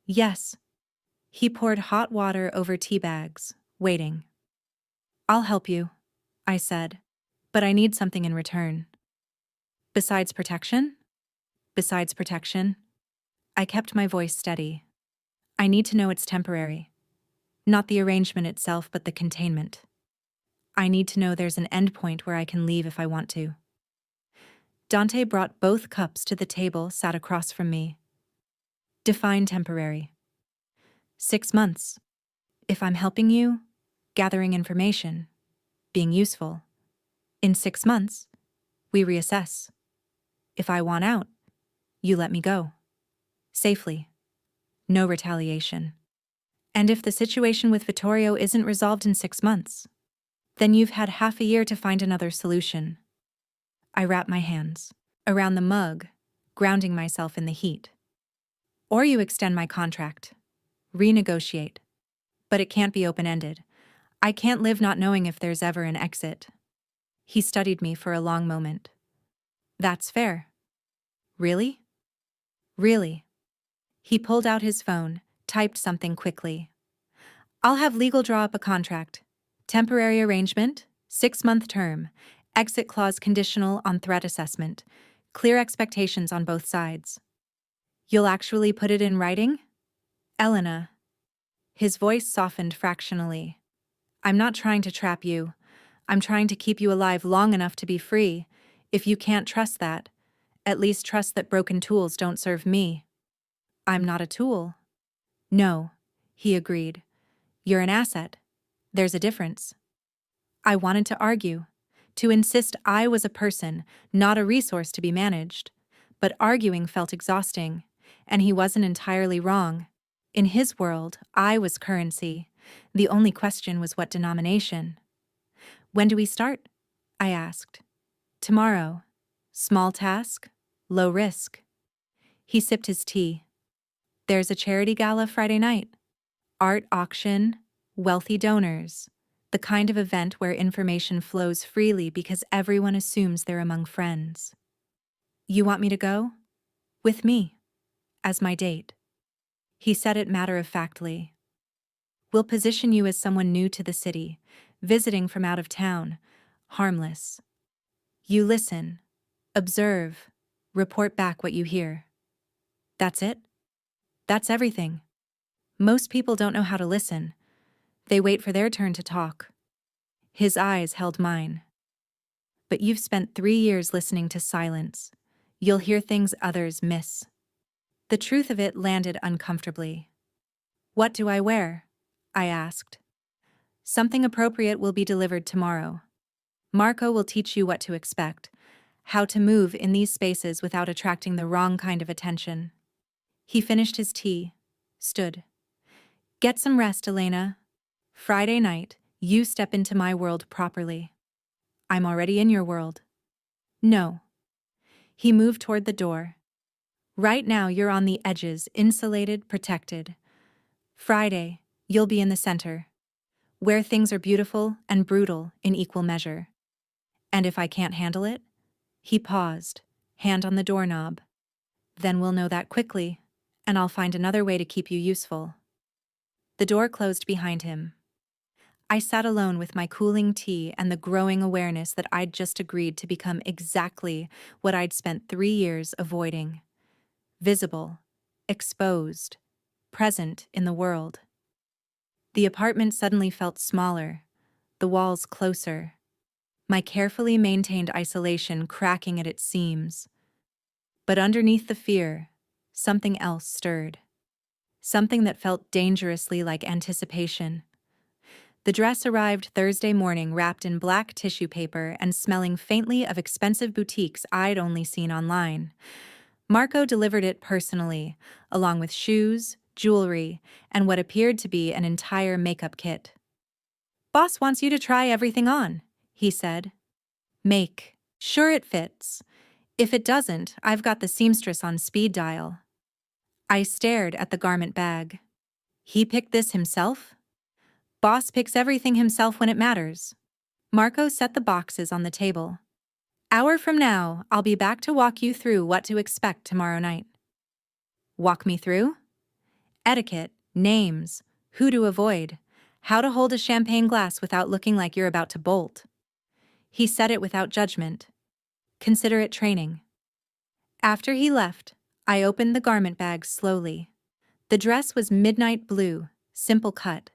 "Yes." He poured hot water over tea bags, waiting. "I'll help you," I said, "but I need something in return." Besides protection? Besides protection? I kept my voice steady. I need to know it's temporary. Not the arrangement itself, but the containment. I need to know there's an endpoint where I can leave if I want to. Dante brought both cups to the table, sat across from me. Define temporary. 6 months. If I'm helping you, gathering information, being useful. In 6 months, we reassess. If I want out, you let me go. Safely. No retaliation. And if the situation with Vittorio isn't resolved in 6 months, then you've had half a year to find another solution. I wrap my hands around the mug, grounding myself in the heat. Or you extend my contract. Renegotiate. But it can't be open-ended. I can't live not knowing if there's ever an exit. He studied me for a long moment. That's fair. Really? Really. He pulled out his phone, typed something quickly. I'll have legal draw up a contract. Temporary arrangement, 6-month term, exit clause conditional on threat assessment, clear expectations on both sides. You'll actually put it in writing? Elena. His voice softened fractionally. I'm not trying to trap you. I'm trying to keep you alive long enough to be free. If you can't trust that, at least trust that broken tools don't serve me. I'm not a tool. No, he agreed. You're an asset. There's a difference. I wanted to argue, to insist I was a person, not a resource to be managed. But arguing felt exhausting, and he wasn't entirely wrong. In his world, I was currency. The only question was what denomination. When do we start? I asked. Tomorrow. Small task, low risk. He sipped his tea. There's a charity gala Friday night. Art auction, wealthy donors. The kind of event where information flows freely because everyone assumes they're among friends. You want me to go? With me. As my date. He said it matter-of-factly. We'll position you as someone new to the city, visiting from out of town, harmless. You listen, observe, report back what you hear. That's it? That's everything. Most people don't know how to listen. They wait for their turn to talk. His eyes held mine. But you've spent 3 years listening to silence. You'll hear things others miss. The truth of it landed uncomfortably. What do I wear? I asked. Something appropriate will be delivered tomorrow. Marco will teach you what to expect, how to move in these spaces without attracting the wrong kind of attention. He finished his tea, stood. Get some rest, Elena. Friday night, you step into my world properly. I'm already in your world. No. He moved toward the door. Right now you're on the edges, insulated, protected. Friday, you'll be in the center, where things are beautiful and brutal in equal measure. And if I can't handle it? He paused, hand on the doorknob. Then we'll know that quickly, and I'll find another way to keep you useful. The door closed behind him. I sat alone with my cooling tea and the growing awareness that I'd just agreed to become exactly what I'd spent 3 years avoiding. Visible, exposed, present in the world. The apartment suddenly felt smaller, the walls closer, my carefully maintained isolation cracking at its seams. But underneath the fear, something else stirred. Something that felt dangerously like anticipation. The dress arrived Thursday morning wrapped in black tissue paper and smelling faintly of expensive boutiques I'd only seen online. Marco delivered it personally, along with shoes, jewelry, and what appeared to be an entire makeup kit. Boss wants you to try everything on, he said. Make sure it fits. If it doesn't, I've got the seamstress on speed dial. I stared at the garment bag. He picked this himself? Boss picks everything himself when it matters. Marco set the boxes on the table. Hour from now, I'll be back to walk you through what to expect tomorrow night. Walk me through? Etiquette, names, who to avoid, how to hold a champagne glass without looking like you're about to bolt. He said it without judgment. Consider it training. After he left, I opened the garment bag slowly. The dress was midnight blue, simple cut,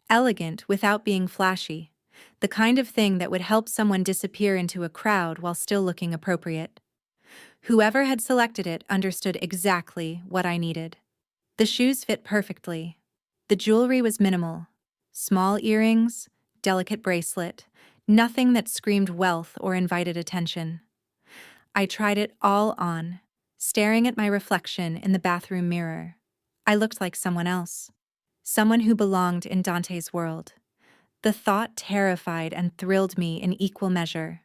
elegant without being flashy, the kind of thing that would help someone disappear into a crowd while still looking appropriate. Whoever had selected it understood exactly what I needed. The shoes fit perfectly. The jewelry was minimal. Small earrings, delicate bracelet, nothing that screamed wealth or invited attention. I tried it all on, staring at my reflection in the bathroom mirror. I looked like someone else. Someone who belonged in Dante's world. The thought terrified and thrilled me in equal measure.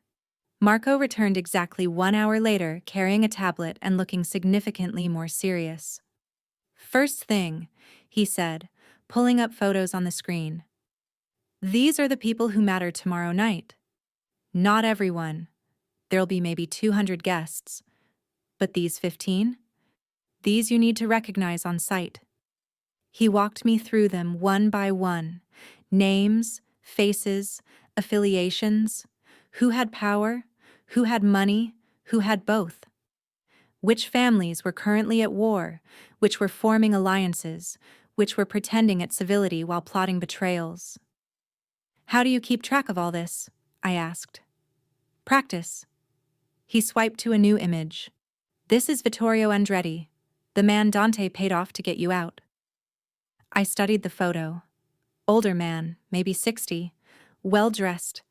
Marco returned exactly 1 hour later, carrying a tablet and looking significantly more serious. "First thing," he said, pulling up photos on the screen. "These are the people who matter tomorrow night. Not everyone. There'll be maybe 200 guests. But these 15? These you need to recognize on sight." He walked me through them one by one. Names, faces, affiliations. Who had power? Who had money? Who had both? Which families were currently at war? Which were forming alliances? Which were pretending at civility while plotting betrayals? "How do you keep track of all this?" I asked. "Practice." He swiped to a new image. "This is Vittorio Andretti, the man Dante paid off to get you out." I studied the photo. Older man, maybe 60, well-dressed,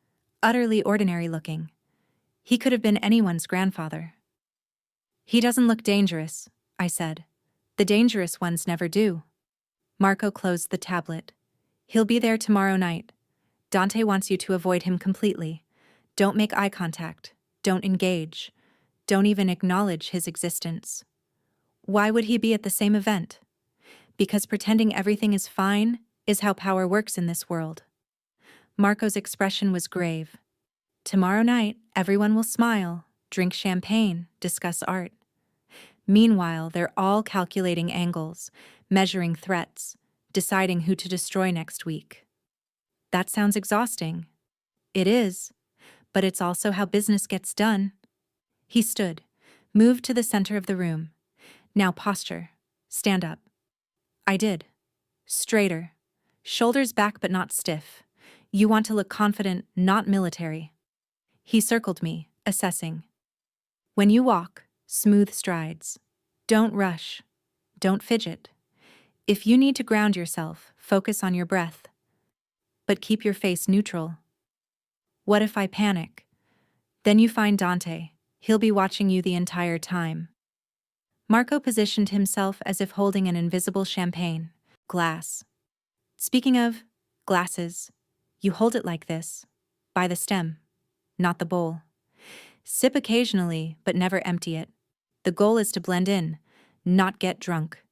utterly ordinary looking. He could have been anyone's grandfather. "He doesn't look dangerous," I said. "The dangerous ones never do." Marco closed the tablet. "He'll be there tomorrow night. Dante wants you to avoid him completely. Don't make eye contact. Don't engage. Don't even acknowledge his existence." "Why would he be at the same event?" "Because pretending everything is fine is how power works in this world." Marco's expression was grave. "Tomorrow night, everyone will smile, drink champagne, discuss art. Meanwhile, they're all calculating angles, measuring threats, deciding who to destroy next week." "That sounds exhausting." "It is, but it's also how business gets done." He stood, moved to the center of the room. "Now posture. Stand up." I did. Straighter. Shoulders back but not stiff. "You want to look confident, not military." He circled me, assessing. "When you walk, smooth strides. Don't rush. Don't fidget. If you need to ground yourself, focus on your breath. But keep your face neutral." "What if I panic?" "Then you find Dante. He'll be watching you the entire time." Marco positioned himself as if holding an invisible champagne glass. "Speaking of glasses, you hold it like this, by the stem, not the bowl. Sip occasionally, but never empty it. The goal is to blend in, not get drunk."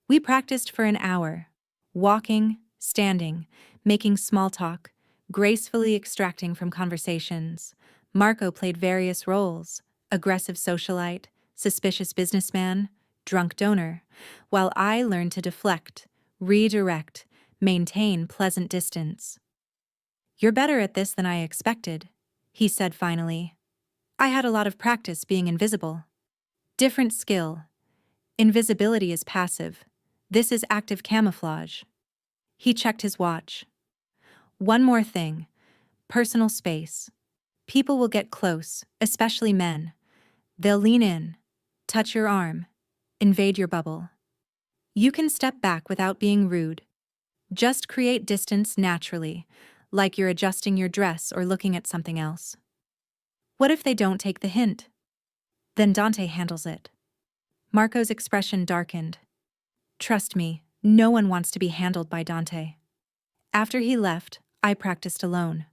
We practiced for an hour, walking, standing, making small talk, gracefully extracting from conversations. Marco played various roles: aggressive socialite, suspicious businessman, drunk donor, while I learned to deflect, redirect, maintain pleasant distance. "You're better at this than I expected," he said finally. "I had a lot of practice being invisible." "Different skill. Invisibility is passive. This is active camouflage." He checked his watch. "One more thing. Personal space. People will get close, especially men. They'll lean in, touch your arm, invade your bubble. You can step back without being rude. Just create distance naturally, like you're adjusting your dress or looking at something else." "What if they don't take the hint?" "Then Dante handles it." Marco's expression darkened. "Trust me, no one wants to be handled by Dante." After he left, I practiced alone.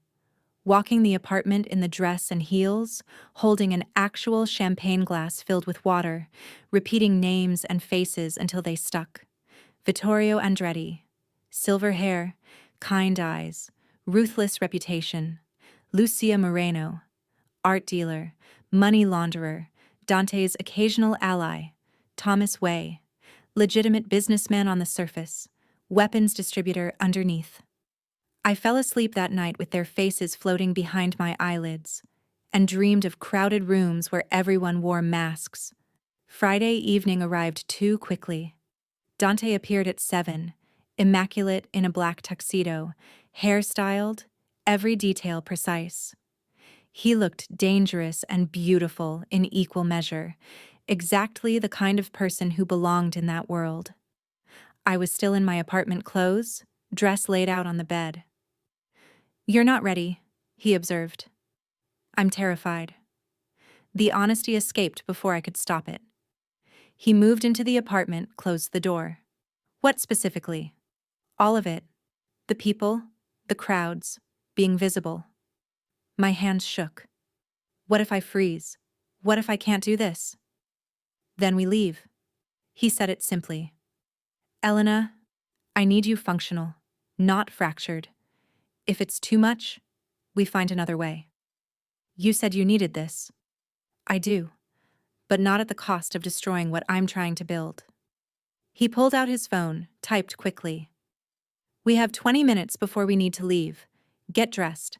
Walking the apartment in the dress and heels, holding an actual champagne glass filled with water, repeating names and faces until they stuck. Vittorio Andretti. Silver hair, kind eyes, ruthless reputation. Lucia Moreno. Art dealer, money launderer, Dante's occasional ally. Thomas Way. Legitimate businessman on the surface, weapons distributor underneath. I fell asleep that night with their faces floating behind my eyelids, and dreamed of crowded rooms where everyone wore masks. Friday evening arrived too quickly. Dante appeared at 7, immaculate in a black tuxedo, hair-styled, every detail precise. He looked dangerous and beautiful in equal measure, exactly the kind of person who belonged in that world. I was still in my apartment clothes, dress laid out on the bed. "You're not ready," he observed. "I'm terrified." The honesty escaped before I could stop it. He moved into the apartment, closed the door. "What specifically?" "All of it. The people, the crowds, being visible." My hands shook. "What if I freeze? What if I can't do this?" "Then we leave." He said it simply. "Elena, I need you functional, not fractured. If it's too much, we find another way." "You said you needed this." "I do, but not at the cost of destroying what I'm trying to build." He pulled out his phone, typed quickly. "We have 20 minutes before we need to leave. Get dressed.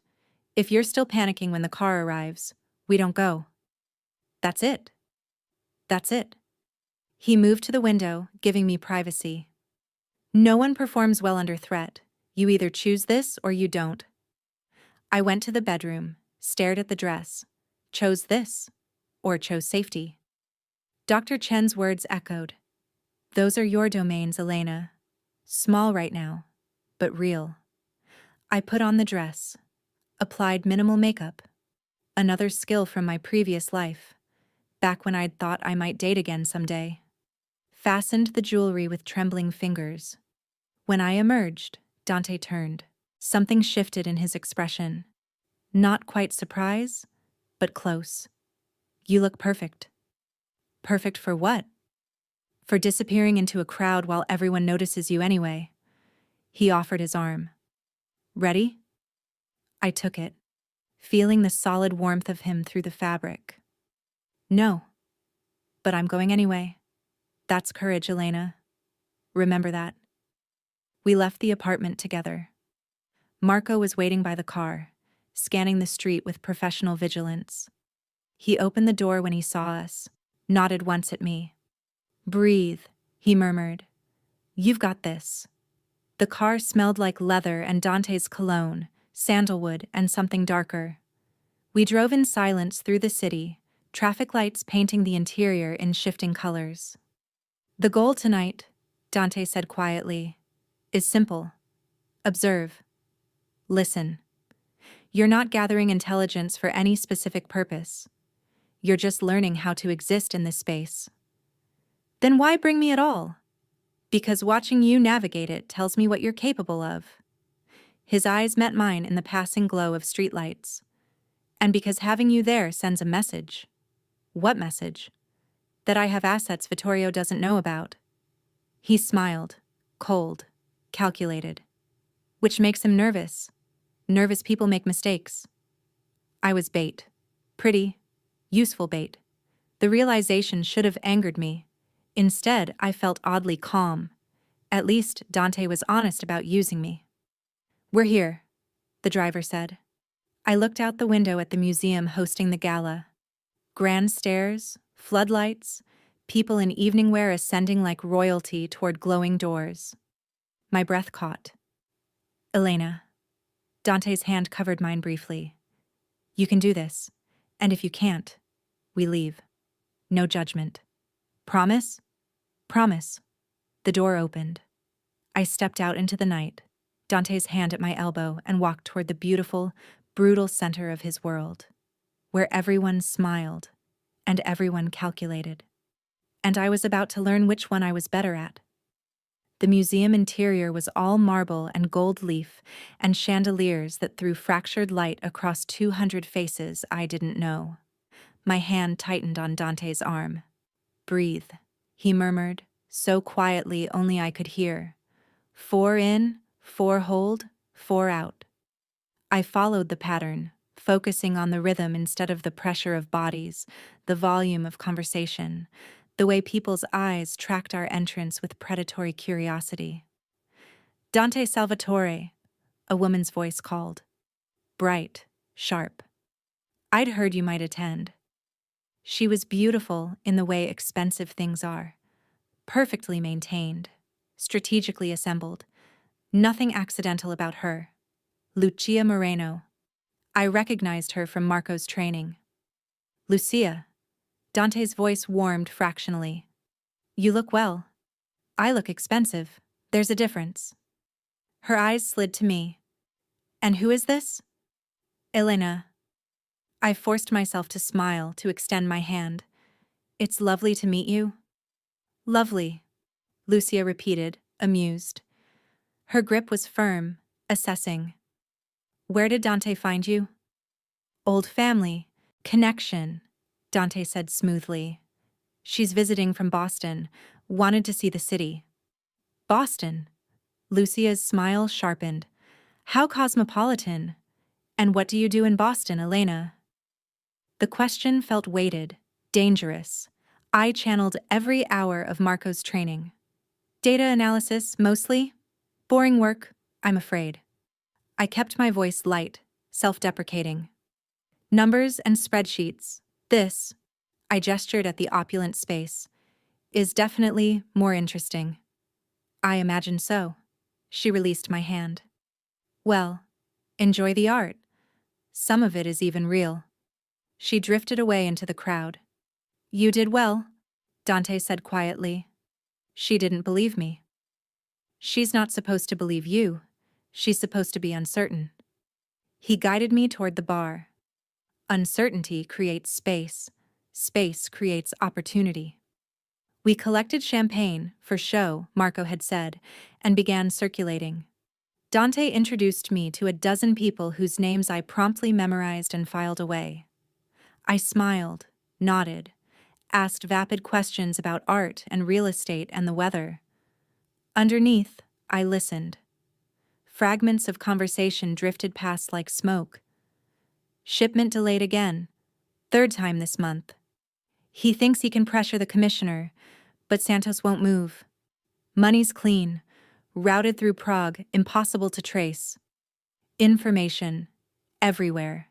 If you're still panicking when the car arrives, we don't go." "That's it. That's it." He moved to the window, giving me privacy. "No one performs well under threat. You either choose this or you don't." I went to the bedroom, stared at the dress, chose this, or chose safety. Dr. Chen's words echoed. "Those are your domains, Elena. Small right now, but real." I put on the dress, applied minimal makeup, another skill from my previous life, back when I'd thought I might date again someday. Fastened the jewelry with trembling fingers. When I emerged, Dante turned. Something shifted in his expression. Not quite surprise, but close. "You look perfect." "Perfect for what?" "For disappearing into a crowd while everyone notices you anyway." He offered his arm. "Ready?" I took it, feeling the solid warmth of him through the fabric. "No. But I'm going anyway." "That's courage, Elena. Remember that." We left the apartment together. Marco was waiting by the car, scanning the street with professional vigilance. He opened the door when he saw us, nodded once at me. "Breathe," he murmured. "You've got this." The car smelled like leather and Dante's cologne, sandalwood and something darker. We drove in silence through the city, traffic lights painting the interior in shifting colors. "The goal tonight," Dante said quietly, "is simple. Observe. Listen. You're not gathering intelligence for any specific purpose. You're just learning how to exist in this space." "Then why bring me at all?" "Because watching you navigate it tells me what you're capable of." His eyes met mine in the passing glow of streetlights. "And because having you there sends a message." "What message?" "That I have assets Vittorio doesn't know about." He smiled, cold, calculated. "Which makes him nervous. Nervous people make mistakes." I was bait. Pretty, useful bait. The realization should have angered me. Instead, I felt oddly calm. At least Dante was honest about using me. "We're here," the driver said. I looked out the window at the museum hosting the gala. Grand stairs, floodlights, people in evening wear ascending like royalty toward glowing doors. My breath caught. "Elena." Dante's hand covered mine briefly. "You can do this. And if you can't, we leave. No judgment. Promise?" "Promise." The door opened. I stepped out into the night, Dante's hand at my elbow, and walked toward the beautiful, brutal center of his world, where everyone smiled and everyone calculated. And I was about to learn which one I was better at. The museum interior was all marble and gold leaf and chandeliers that threw fractured light across 200 faces I didn't know. My hand tightened on Dante's arm. "Breathe," he murmured, so quietly only I could hear. 4 in, 4 hold, 4 out. I followed the pattern, focusing on the rhythm instead of the pressure of bodies, the volume of conversation, the way people's eyes tracked our entrance with predatory curiosity. "Dante Salvatore," a woman's voice called. Bright, sharp. I'd heard you might attend. She was beautiful in the way expensive things are. Perfectly maintained, strategically assembled. Nothing accidental about her. Lucia Moreno. I recognized her from Marco's training. Lucia. Dante's voice warmed fractionally. You look well. I look expensive. There's a difference. Her eyes slid to me. And who is this? Elena. I forced myself to smile, to extend my hand. It's lovely to meet you. Lovely, Lucia repeated, amused. Her grip was firm, assessing. Where did Dante find you? Old family, connection, Dante said smoothly. She's visiting from Boston, wanted to see the city. Boston? Lucia's smile sharpened. How cosmopolitan. And what do you do in Boston, Elena? The question felt weighted, dangerous. I channeled every hour of Marco's training. Data analysis, mostly. Boring work, I'm afraid. I kept my voice light, self-deprecating. Numbers and spreadsheets. This, I gestured at the opulent space, is definitely more interesting. I imagine so. She released my hand. Well, enjoy the art. Some of it is even real. She drifted away into the crowd. You did well, Dante said quietly. She didn't believe me. She's not supposed to believe you. She's supposed to be uncertain. He guided me toward the bar. Uncertainty creates space. Space creates opportunity. We collected champagne, for show, Marco had said, and began circulating. Dante introduced me to a dozen people whose names I promptly memorized and filed away. I smiled, nodded, asked vapid questions about art and real estate and the weather. Underneath, I listened. Fragments of conversation drifted past like smoke. Shipment delayed again. Third time this month. He thinks he can pressure the commissioner, but Santos won't move. Money's clean, routed through Prague, impossible to trace. Information, everywhere.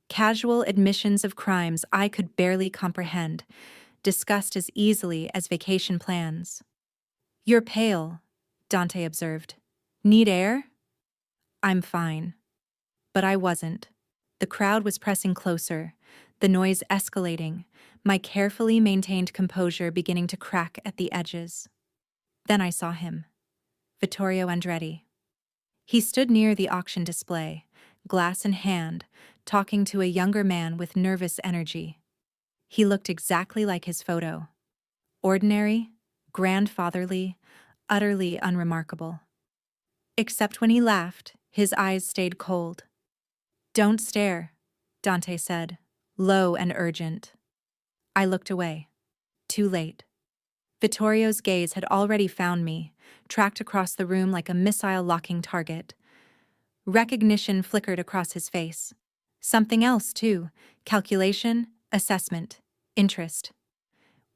Casual admissions of crimes I could barely comprehend, discussed as easily as vacation plans. You're pale, Dante observed. Need air? I'm fine. But I wasn't. The crowd was pressing closer, the noise escalating, my carefully maintained composure beginning to crack at the edges. Then I saw him. Vittorio Andretti. He stood near the auction display, glass in hand, talking to a younger man with nervous energy. He looked exactly like his photo. Ordinary, grandfatherly, utterly unremarkable. Except when he laughed, his eyes stayed cold. Don't stare, Dante said, low and urgent. I looked away. Too late. Vittorio's gaze had already found me, tracked across the room like a missile-locking target. Recognition flickered across his face. Something else, too. Calculation, assessment, interest.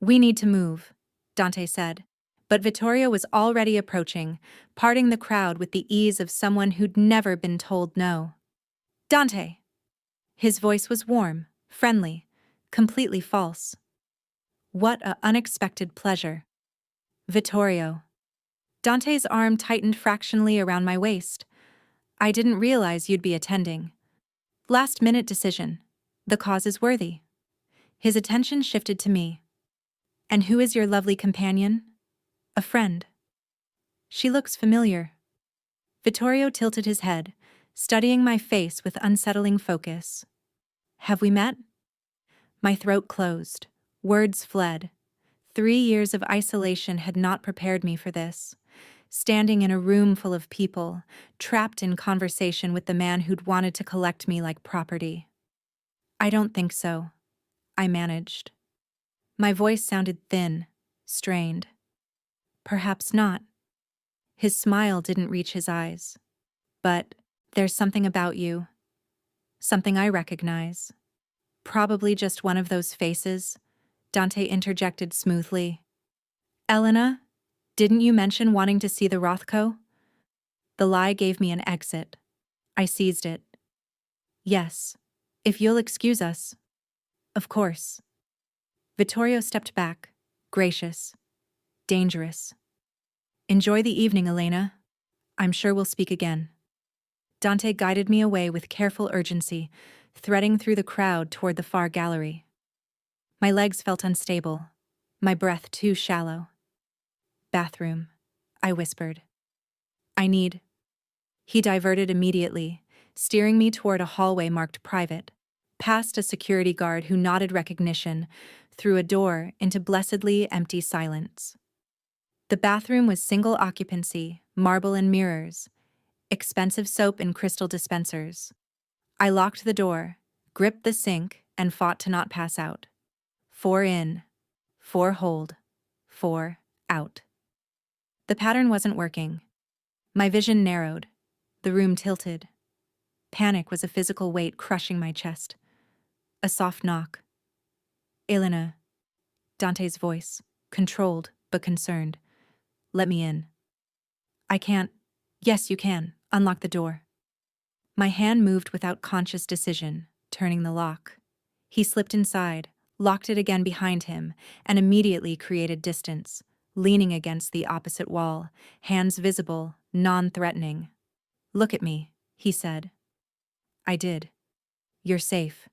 We need to move, Dante said. But Vittorio was already approaching, parting the crowd with the ease of someone who'd never been told no. Dante! His voice was warm, friendly, completely false. What an unexpected pleasure. Vittorio. Dante's arm tightened fractionally around my waist. I didn't realize you'd be attending. Last-minute decision. The cause is worthy. His attention shifted to me. And who is your lovely companion? A friend. She looks familiar. Vittorio tilted his head, studying my face with unsettling focus. Have we met? My throat closed. Words fled. 3 years of isolation had not prepared me for this. Standing in a room full of people, trapped in conversation with the man who'd wanted to collect me like property. I don't think so, I managed. My voice sounded thin, strained. Perhaps not. His smile didn't reach his eyes. But there's something about you. Something I recognize. Probably just one of those faces, Dante interjected smoothly. Elena, didn't you mention wanting to see the Rothko? The lie gave me an exit. I seized it. Yes, If you'll excuse us. Of course. Vittorio stepped back, gracious, dangerous. Enjoy the evening, Elena. I'm sure we'll speak again. Dante guided me away with careful urgency, threading through the crowd toward the far gallery. My legs felt unstable, my breath too shallow. Bathroom, I whispered. I need. He diverted immediately, steering me toward a hallway marked private, past a security guard who nodded recognition, through a door into blessedly empty silence. The bathroom was single occupancy, marble and mirrors, expensive soap in crystal dispensers. I locked the door, gripped the sink, and fought to not pass out. 4 in, 4 hold, 4 out. The pattern wasn't working. My vision narrowed. The room tilted. Panic was a physical weight crushing my chest. A soft knock. Elena. Dante's voice, controlled but concerned. Let me in. I can't. Yes, you can. Unlock the door. My hand moved without conscious decision, turning the lock. He slipped inside, locked it again behind him, and immediately created distance, leaning against the opposite wall, hands visible, non-threatening. Look at me, he said. I did. You're safe.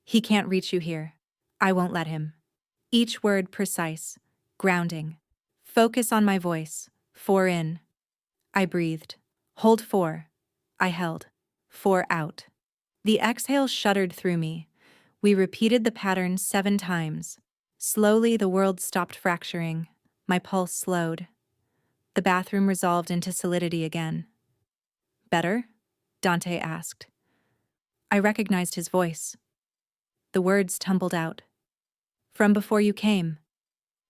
He can't reach you here. I won't let him. Each word precise, grounding. Focus on my voice. 4 in. I breathed. Hold 4. I held. 4 out. The exhale shuddered through me. We repeated the pattern 7 times. Slowly the world stopped fracturing. My pulse slowed. The bathroom resolved into solidity again. Better? Dante asked. I recognized his voice. The words tumbled out. From before you came.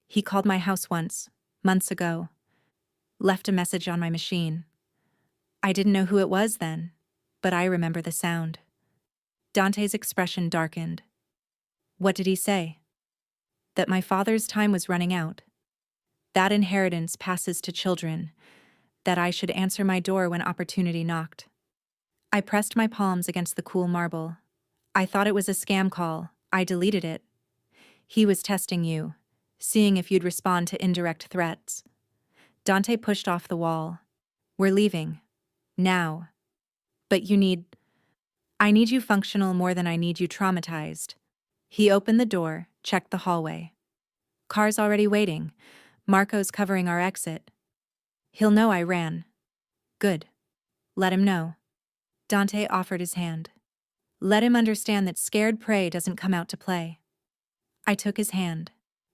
He called my house once, months ago. Left a message on my machine. I didn't know who it was then, but I remember the sound. Dante's expression darkened. What did he say? That my father's time was running out. That inheritance passes to children. That I should answer my door when opportunity knocked. I pressed my palms against the cool marble. I thought it was a scam call. I deleted it. He was testing you, seeing if you'd respond to indirect threats. Dante pushed off the wall. We're leaving. Now. But I need you functional more than I need you traumatized. He opened the door, checked the hallway. Car's already waiting. Marco's covering our exit. He'll know I ran. Good. Let him know. Dante offered his hand. Let him understand that scared prey doesn't come out to play. I took his hand.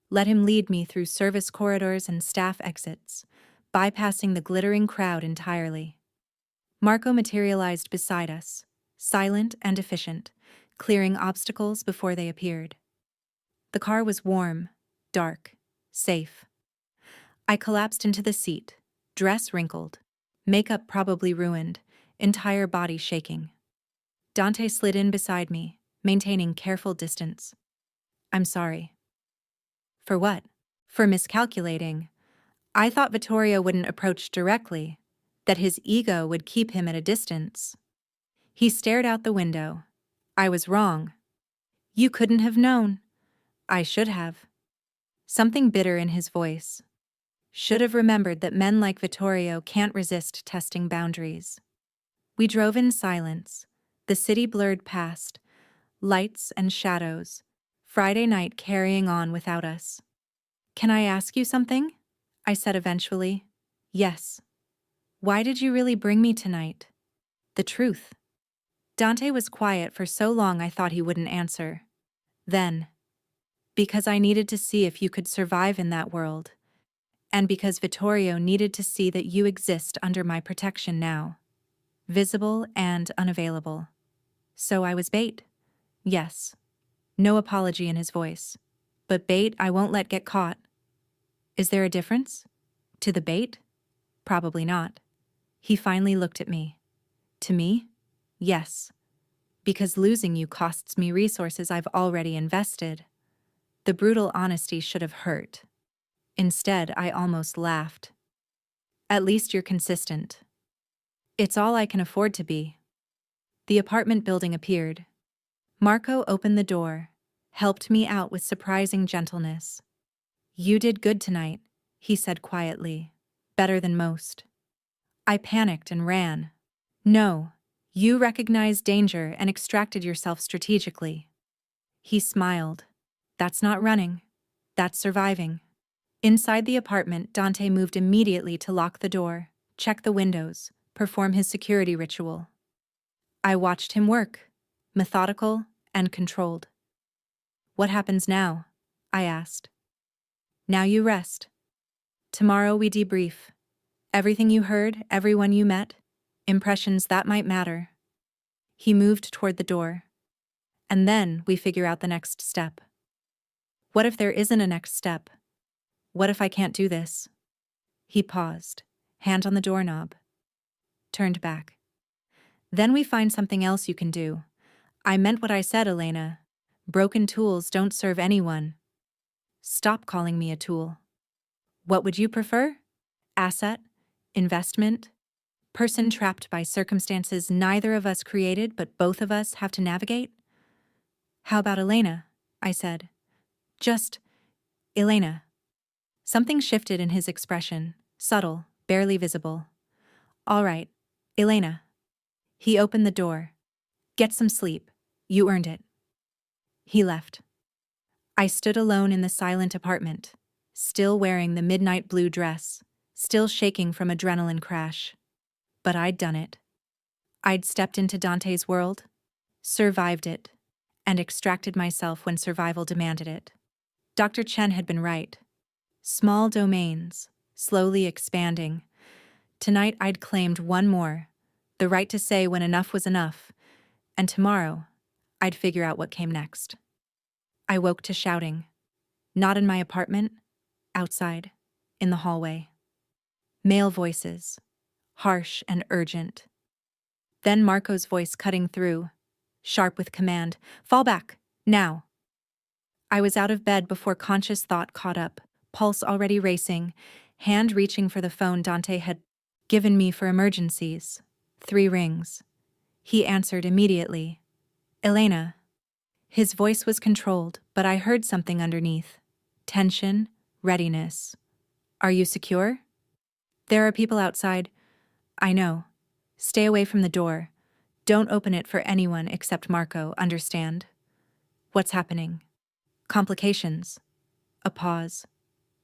Let him lead me through service corridors and staff exits, bypassing the glittering crowd entirely. Marco materialized beside us, silent and efficient, clearing obstacles before they appeared. The car was warm, dark, safe. I collapsed into the seat, dress wrinkled, makeup probably ruined, entire body shaking. Dante slid in beside me, maintaining careful distance. I'm sorry. For what? For miscalculating. I thought Vittorio wouldn't approach directly, that his ego would keep him at a distance. He stared out the window. I was wrong. You couldn't have known. I should have. Something bitter in his voice. Should have remembered that men like Vittorio can't resist testing boundaries. We drove in silence. The city blurred past, lights and shadows, Friday night carrying on without us. Can I ask you something? I said eventually. Yes. Why did you really bring me tonight? The truth. Dante was quiet for so long I thought he wouldn't answer. Then, because I needed to see if you could survive in that world, and because Vittorio needed to see that you exist under my protection now, visible and unavailable. So I was bait. Yes. No apology in his voice. But bait I won't let get caught. Is there a difference? To the bait? Probably not. He finally looked at me. To me? Yes. Because losing you costs me resources I've already invested. The brutal honesty should have hurt. Instead, I almost laughed. At least you're consistent. It's all I can afford to be. The apartment building appeared. Marco opened the door, helped me out with surprising gentleness. "You did good tonight," he said quietly. "Better than most." I panicked and ran. "No, you recognized danger and extracted yourself strategically." He smiled. "That's not running. That's surviving." Inside the apartment, Dante moved immediately to lock the door, check the windows, perform his security ritual. I watched him work, methodical and controlled. "What happens now?" I asked. "Now you rest. Tomorrow we debrief. Everything you heard, everyone you met, impressions that might matter." He moved toward the door. "And then we figure out the next step." "What if there isn't a next step? What if I can't do this?" He paused, hand on the doorknob, turned back. "Then we find something else you can do. I meant what I said, Elena. Broken tools don't serve anyone. Stop calling me a tool." "What would you prefer? Asset? Investment? Person trapped by circumstances neither of us created but both of us have to navigate?" "How about Elena?" I said. "Just Elena." Something shifted in his expression, subtle, barely visible. "All right, Elena." He opened the door. "Get some sleep. You earned it." He left. I stood alone in the silent apartment, still wearing the midnight blue dress, still shaking from adrenaline crash. But I'd done it. I'd stepped into Dante's world, survived it, and extracted myself when survival demanded it. Dr. Chen had been right. Small domains, slowly expanding. Tonight I'd claimed one more, the right to say when enough was enough, and tomorrow I'd figure out what came next. I woke to shouting. Not in my apartment, outside, in the hallway. Male voices, harsh and urgent. Then Marco's voice cutting through, sharp with command. "Fall back, now." I was out of bed before conscious thought caught up, pulse already racing, hand reaching for the phone Dante had given me for emergencies. 3 rings. He answered immediately. "Elena." His voice was controlled, but I heard something underneath. Tension, readiness. "Are you secure?" "There are people outside." "I know. Stay away from the door. Don't open it for anyone except Marco, understand?" "What's happening?" "Complications." A pause.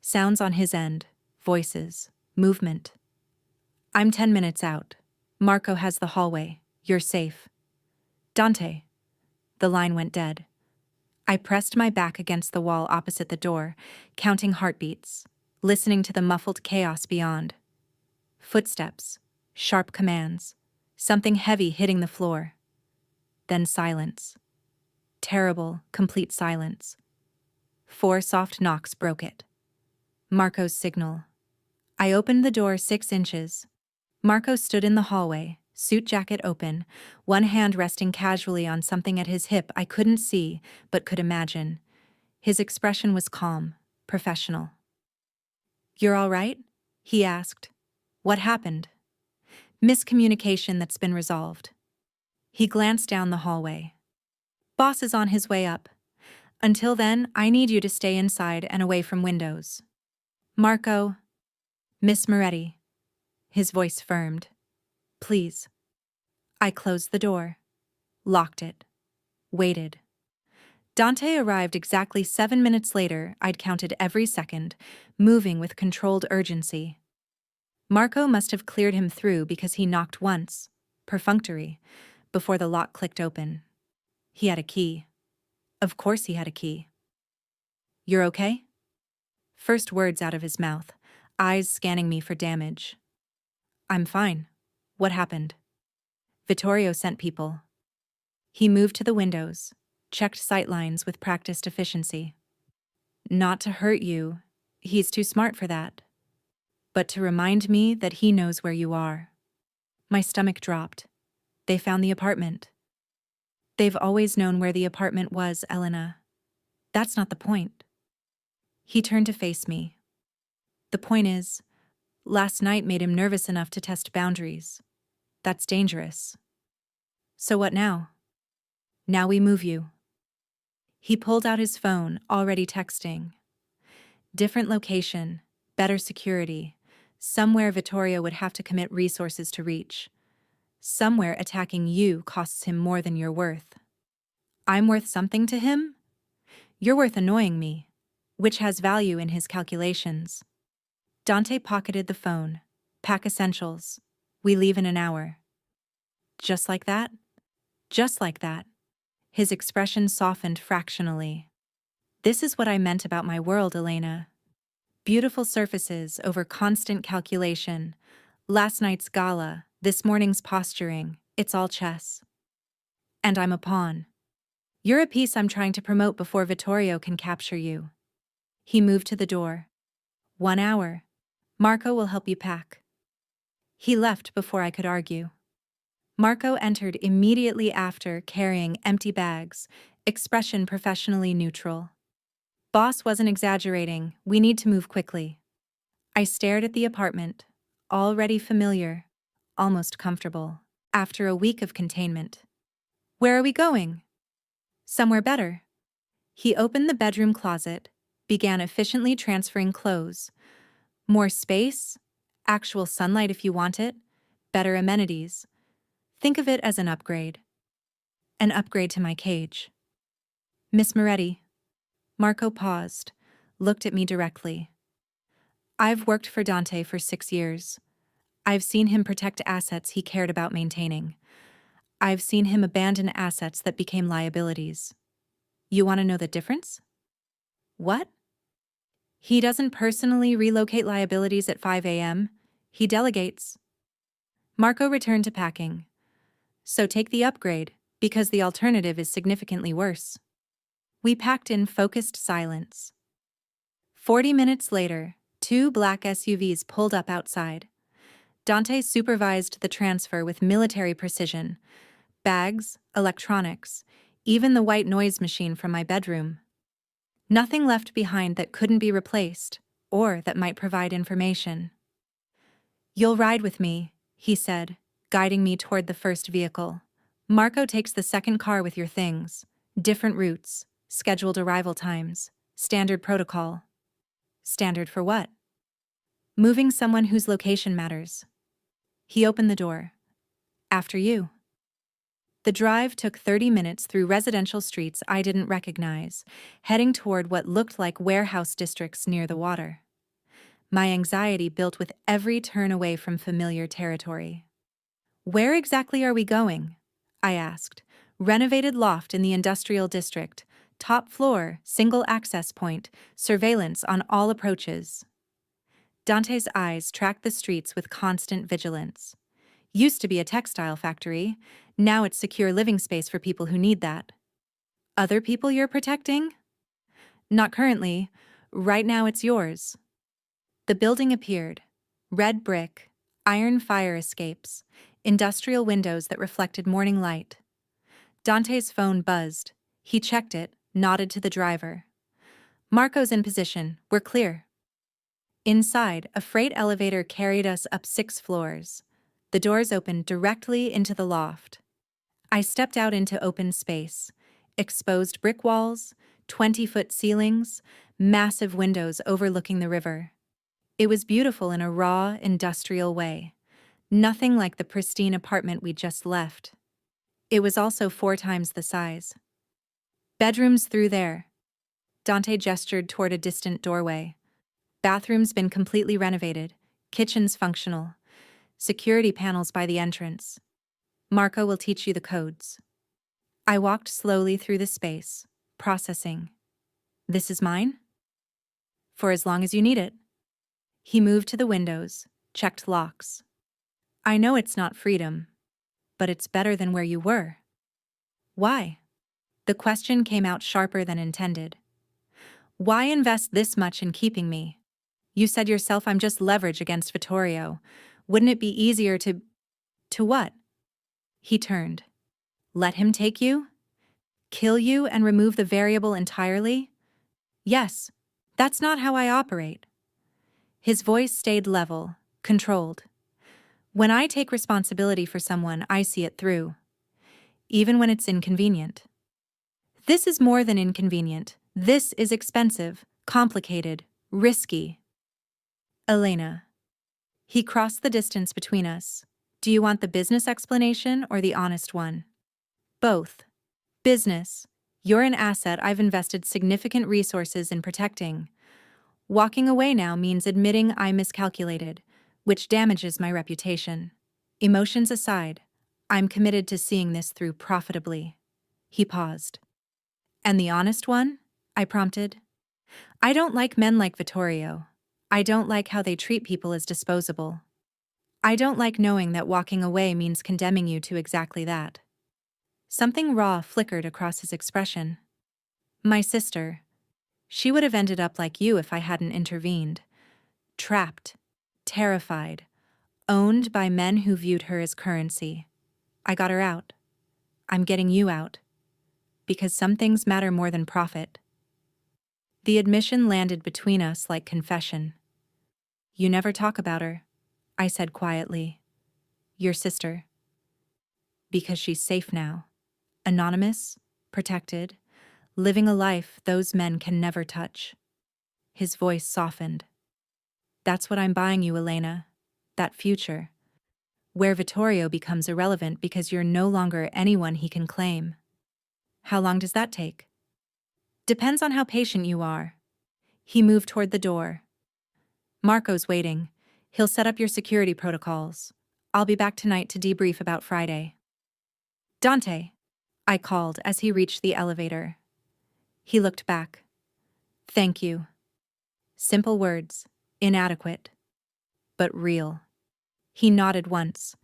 Sounds on his end, voices, movement. "I'm 10 minutes out. Marco has the hallway. You're safe." "Dante." The line went dead. I pressed my back against the wall opposite the door, counting heartbeats, listening to the muffled chaos beyond. Footsteps, sharp commands, something heavy hitting the floor. Then silence. Terrible, complete silence. 4 soft knocks broke it. Marco's signal. I opened the door 6 inches. Marco stood in the hallway, suit jacket open, one hand resting casually on something at his hip I couldn't see but could imagine. His expression was calm, professional. "You're all right?" he asked. "What happened?" "Miscommunication that's been resolved." He glanced down the hallway. "Boss is on his way up. Until then, I need you to stay inside and away from windows." "Marco." "Miss Moretti." His voice firmed. "Please." I closed the door, locked it, waited. Dante arrived exactly 7 minutes later. I'd counted every second, moving with controlled urgency. Marco must have cleared him through because he knocked once, perfunctory, before the lock clicked open. He had a key. Of course he had a key. "You're okay?" First words out of his mouth, eyes scanning me for damage. "I'm fine. What happened?" "Vittorio sent people." He moved to the windows, checked sightlines with practiced efficiency. "Not to hurt you, he's too smart for that. But to remind me that he knows where you are." My stomach dropped. "They found the apartment." "They've always known where the apartment was, Elena. That's not the point." He turned to face me. "The point is, last night made him nervous enough to test boundaries. That's dangerous." "So what now?" Now we move you. He pulled out his phone, already texting. Different location, better security. Somewhere Vittorio would have to commit resources to reach. Somewhere attacking you costs him more than you're worth. I'm worth something to him? You're worth annoying me, which has value in his calculations. Dante pocketed the phone. Pack essentials. We leave in an hour. Just like that? Just like that. His expression softened fractionally. This is what I meant about my world, Elena. Beautiful surfaces over constant calculation. Last night's gala, this morning's posturing, it's all chess. And I'm a pawn. You're a piece I'm trying to promote before Vittorio can capture you. He moved to the door. 1 hour. Marco will help you pack. He left before I could argue. Marco entered immediately after, carrying empty bags, expression professionally neutral. Boss wasn't exaggerating, we need to move quickly. I stared at the apartment, already familiar, almost comfortable, after a week of containment. Where are we going? Somewhere better. He opened the bedroom closet, began efficiently transferring clothes. More space, actual sunlight if you want it, better amenities. Think of it as an upgrade. An upgrade to my cage. Miss Moretti. Marco paused, looked at me directly. I've worked for Dante for 6 years. I've seen him protect assets he cared about maintaining. I've seen him abandon assets that became liabilities. You want to know the difference? What? He doesn't personally relocate liabilities at 5 a.m. He delegates. Marco returned to packing. So take the upgrade, because the alternative is significantly worse. We packed in focused silence. 40 minutes later, 2 black SUVs pulled up outside. Dante supervised the transfer with military precision. Bags, electronics, even the white noise machine from my bedroom. Nothing left behind that couldn't be replaced, or that might provide information. You'll ride with me, he said, guiding me toward the first vehicle. Marco takes the second car with your things. Different routes, scheduled arrival times, standard protocol. Standard for what? Moving someone whose location matters. He opened the door. After you. The drive took 30 minutes through residential streets I didn't recognize, heading toward what looked like warehouse districts near the water. My anxiety built with every turn away from familiar territory. Where exactly are we going? I asked. Renovated loft in the industrial district, top floor, single access point, surveillance on all approaches. Dante's eyes tracked the streets with constant vigilance. Used to be a textile factory, now it's secure living space for people who need that. Other people you're protecting? Not currently. Right now it's yours. The building appeared. Red brick, iron fire escapes, industrial windows that reflected morning light. Dante's phone buzzed. He checked it, nodded to the driver. Marco's in position. We're clear. Inside, a freight elevator carried us up 6 floors. The doors opened directly into the loft. I stepped out into open space. Exposed brick walls, 20-foot ceilings, massive windows overlooking the river. It was beautiful in a raw, industrial way. Nothing like the pristine apartment we'd just left. It was also 4 times the size. Bedrooms through there. Dante gestured toward a distant doorway. Bathroom's been completely renovated. Kitchen's functional. Security panels by the entrance. Marco will teach you the codes. I walked slowly through the space, processing. This is mine? For as long as you need it. He moved to the windows, checked locks. I know it's not freedom, but it's better than where you were. Why? The question came out sharper than intended. Why invest this much in keeping me? You said yourself I'm just leverage against Vittorio. Wouldn't it be easier to... To what? He turned. Let him take you? Kill you and remove the variable entirely? Yes, that's not how I operate. His voice stayed level, controlled. When I take responsibility for someone, I see it through. Even when it's inconvenient. This is more than inconvenient. This is expensive, complicated, risky. Elena. He crossed the distance between us. Do you want the business explanation or the honest one? Both. Business. You're an asset I've invested significant resources in protecting. Walking away now means admitting I miscalculated, which damages my reputation. Emotions aside, I'm committed to seeing this through profitably. He paused. And the honest one? I prompted. I don't like men like Vittorio. I don't like how they treat people as disposable. I don't like knowing that walking away means condemning you to exactly that. Something raw flickered across his expression. My sister. She would have ended up like you if I hadn't intervened. Trapped. Terrified. Owned by men who viewed her as currency. I got her out. I'm getting you out. Because some things matter more than profit. The admission landed between us like confession. You never talk about her, I said quietly. Your sister. Because she's safe now. Anonymous, protected, living a life those men can never touch. His voice softened. That's what I'm buying you, Elena. That future. Where Vittorio becomes irrelevant because you're no longer anyone he can claim. How long does that take? Depends on how patient you are. He moved toward the door. Marco's waiting. He'll set up your security protocols. I'll be back tonight to debrief about Friday. Dante, I called as he reached the elevator. He looked back. Thank you. Simple words, inadequate, but real. He nodded once.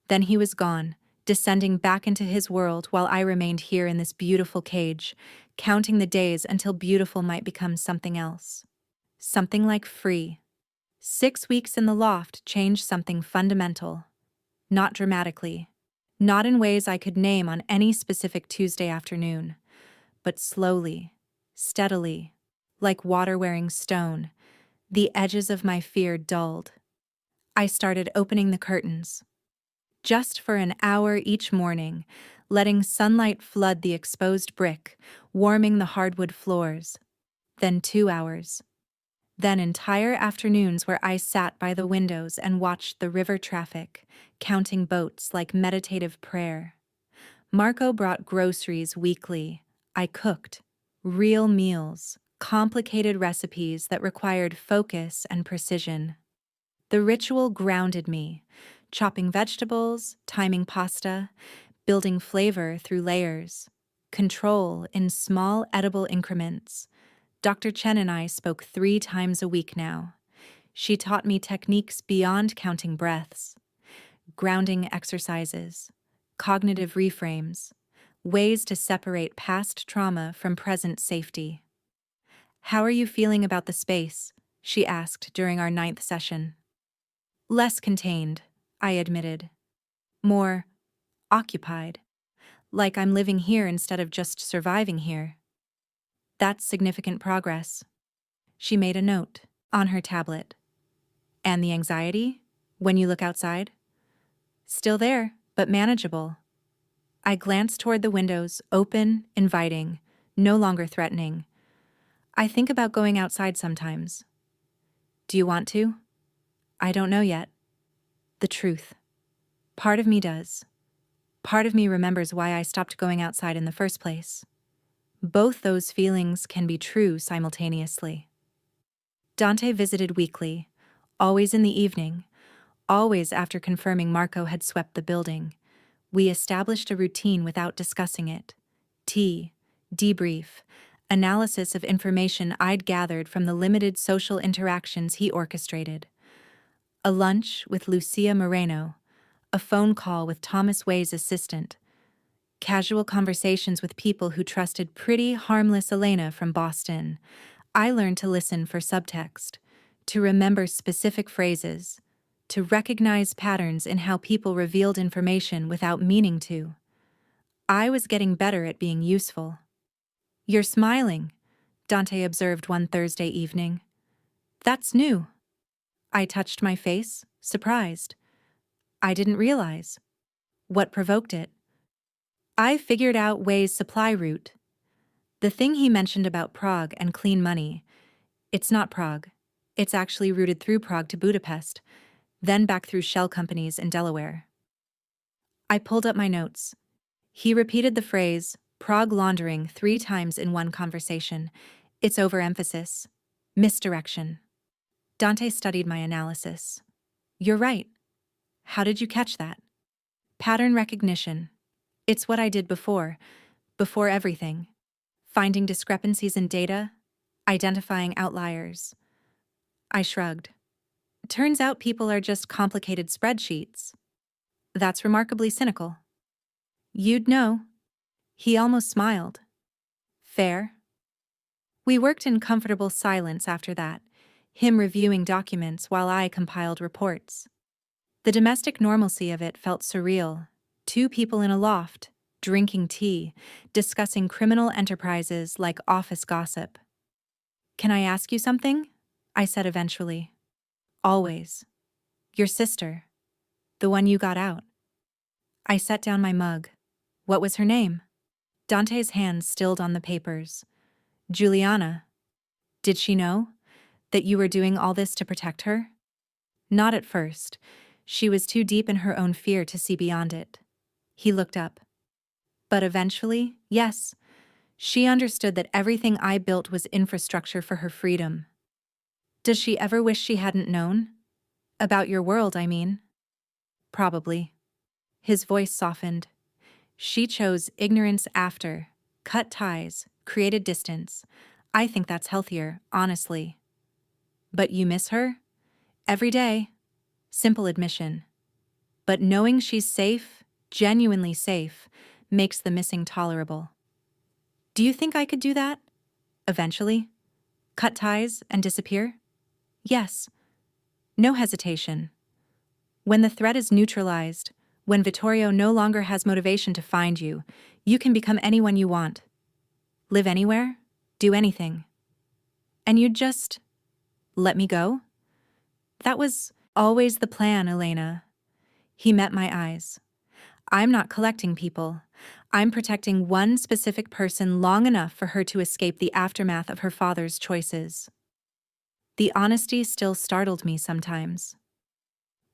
Then he was gone, descending back into his world while I remained here in this beautiful cage, counting the days until beautiful might become something else. Something like free. 6 weeks in the loft changed something fundamental. Not dramatically. Not in ways I could name on any specific Tuesday afternoon. But slowly, steadily, like water wearing stone, the edges of my fear dulled. I started opening the curtains. Just for an hour each morning, letting sunlight flood the exposed brick, warming the hardwood floors. Then 2 hours. Then entire afternoons where I sat by the windows and watched the river traffic, counting boats like meditative prayer. Marco brought groceries weekly. I cooked. Real meals, complicated recipes that required focus and precision. The ritual grounded me, chopping vegetables, timing pasta, building flavor through layers, control in small edible increments. Dr. Chen and I spoke 3 times a week now. She taught me techniques beyond counting breaths, grounding exercises, cognitive reframes, ways to separate past trauma from present safety. How are you feeling about the space? She asked during our 9th session. Less contained, I admitted. More occupied. Like I'm living here instead of just surviving here. That's significant progress. She made a note on her tablet. And the anxiety, when you look outside? Still there, but manageable. I glanced toward the windows, open, inviting, no longer threatening. I think about going outside sometimes. Do you want to? I don't know yet. The truth. Part of me does. Part of me remembers why I stopped going outside in the first place. Both those feelings can be true simultaneously. Dante visited weekly, always in the evening, always after confirming Marco had swept the building. We established a routine without discussing it. Tea, debrief, analysis of information I'd gathered from the limited social interactions he orchestrated. A lunch with Lucia Moreno, a phone call with Thomas Way's assistant, casual conversations with people who trusted pretty, harmless Elena from Boston. I learned to listen for subtext, to remember specific phrases, to recognize patterns in how people revealed information without meaning to. I was getting better at being useful. You're smiling, Dante observed one Thursday evening. That's new. I touched my face, surprised. I didn't realize. What provoked it? I figured out Way's supply route. The thing he mentioned about Prague and clean money, it's not Prague. It's actually routed through Prague to Budapest, then back through shell companies in Delaware. I pulled up my notes. He repeated the phrase, Prague laundering, 3 times in one conversation. It's overemphasis. Misdirection. Dante studied my analysis. You're right. How did you catch that? Pattern recognition. It's what I did before everything. Finding discrepancies in data, identifying outliers. I shrugged. Turns out people are just complicated spreadsheets. That's remarkably cynical. You'd know. He almost smiled. Fair. We worked in comfortable silence after that, him reviewing documents while I compiled reports. The domestic normalcy of it felt surreal. 2 people in a loft, drinking tea, discussing criminal enterprises like office gossip. Can I ask you something? I said eventually. Always. Your sister. The one you got out. I set down my mug. What was her name? Dante's hands stilled on the papers. Juliana. Did she know that you were doing all this to protect her? Not at first. She was too deep in her own fear to see beyond it. He looked up. But eventually, yes, she understood that everything I built was infrastructure for her freedom. Does she ever wish she hadn't known? About your world, I mean. Probably. His voice softened. She chose ignorance after, cut ties, created distance. I think that's healthier, honestly. But you miss her? Every day. Simple admission. But knowing she's safe, genuinely safe, makes the missing tolerable. Do you think I could do that? Eventually? Cut ties and disappear? Yes. No hesitation. When the threat is neutralized, when Vittorio no longer has motivation to find you, you can become anyone you want. Live anywhere, do anything. And you'd just let me go? That was always the plan, Elena. He met my eyes. I'm not collecting people. I'm protecting one specific person long enough for her to escape the aftermath of her father's choices. The honesty still startled me sometimes.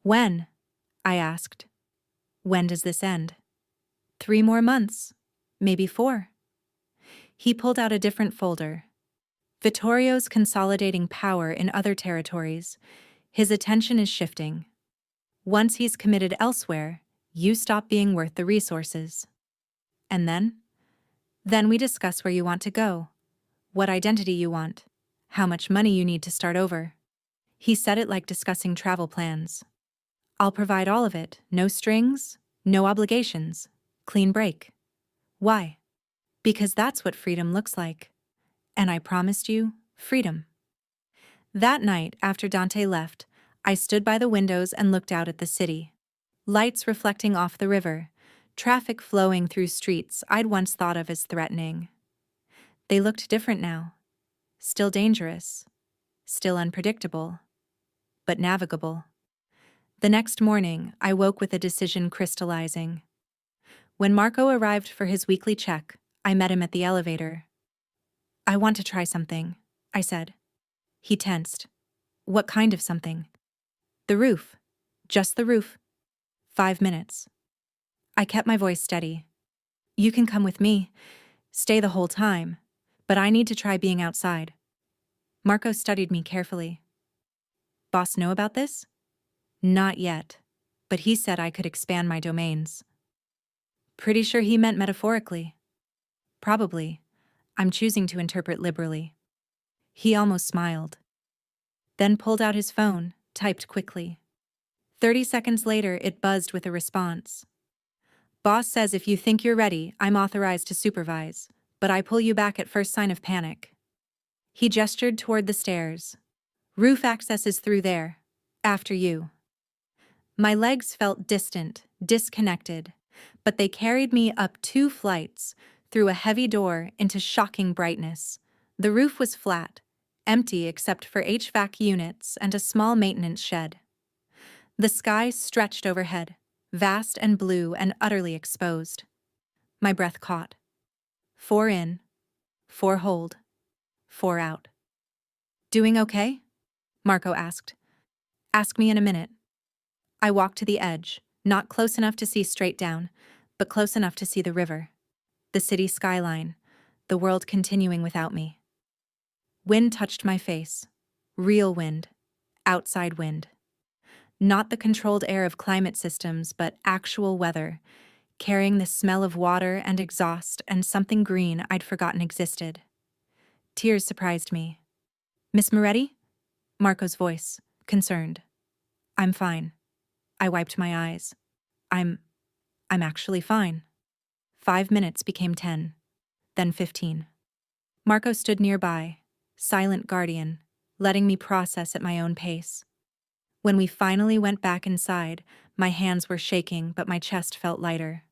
When? I asked. When does this end? 3 more months. Maybe 4. He pulled out a different folder. Vittorio's consolidating power in other territories. His attention is shifting. Once he's committed elsewhere, you stop being worth the resources. And then? Then we discuss where you want to go, what identity you want, how much money you need to start over. He said it like discussing travel plans. I'll provide all of it, no strings, no obligations, clean break. Why? Because that's what freedom looks like. And I promised you freedom. That night, after Dante left, I stood by the windows and looked out at the city. Lights reflecting off the river, traffic flowing through streets I'd once thought of as threatening. They looked different now. Still dangerous. Still unpredictable. But navigable. The next morning, I woke with a decision crystallizing. When Marco arrived for his weekly check, I met him at the elevator. I want to try something, I said. He tensed. What kind of something? The roof. Just the roof. 5 minutes. I kept my voice steady. You can come with me, stay the whole time, but I need to try being outside. Marco studied me carefully. Boss know about this? Not yet, but he said I could expand my domains. Pretty sure he meant metaphorically. Probably. I'm choosing to interpret liberally. He almost smiled. Then pulled out his phone, typed quickly. 30 seconds later, it buzzed with a response. Boss says if you think you're ready, I'm authorized to supervise, but I pull you back at first sign of panic. He gestured toward the stairs. Roof access is through there. After you. My legs felt distant, disconnected, but they carried me up 2 flights, through a heavy door into shocking brightness. The roof was flat, empty except for HVAC units and a small maintenance shed. The sky stretched overhead, vast and blue and utterly exposed. My breath caught. 4 in. 4 hold. 4 out. Doing okay? Marco asked. Ask me in a minute. I walked to the edge, not close enough to see straight down, but close enough to see the river, the city skyline, the world continuing without me. Wind touched my face. Real wind. Outside wind. Not the controlled air of climate systems, but actual weather, carrying the smell of water and exhaust and something green I'd forgotten existed. Tears surprised me. Miss Moretti? Marco's voice, concerned. I'm fine. I wiped my eyes. I'm actually fine. 5 minutes became 10, then 15. Marco stood nearby, silent guardian, letting me process at my own pace. When we finally went back inside, my hands were shaking, but my chest felt lighter.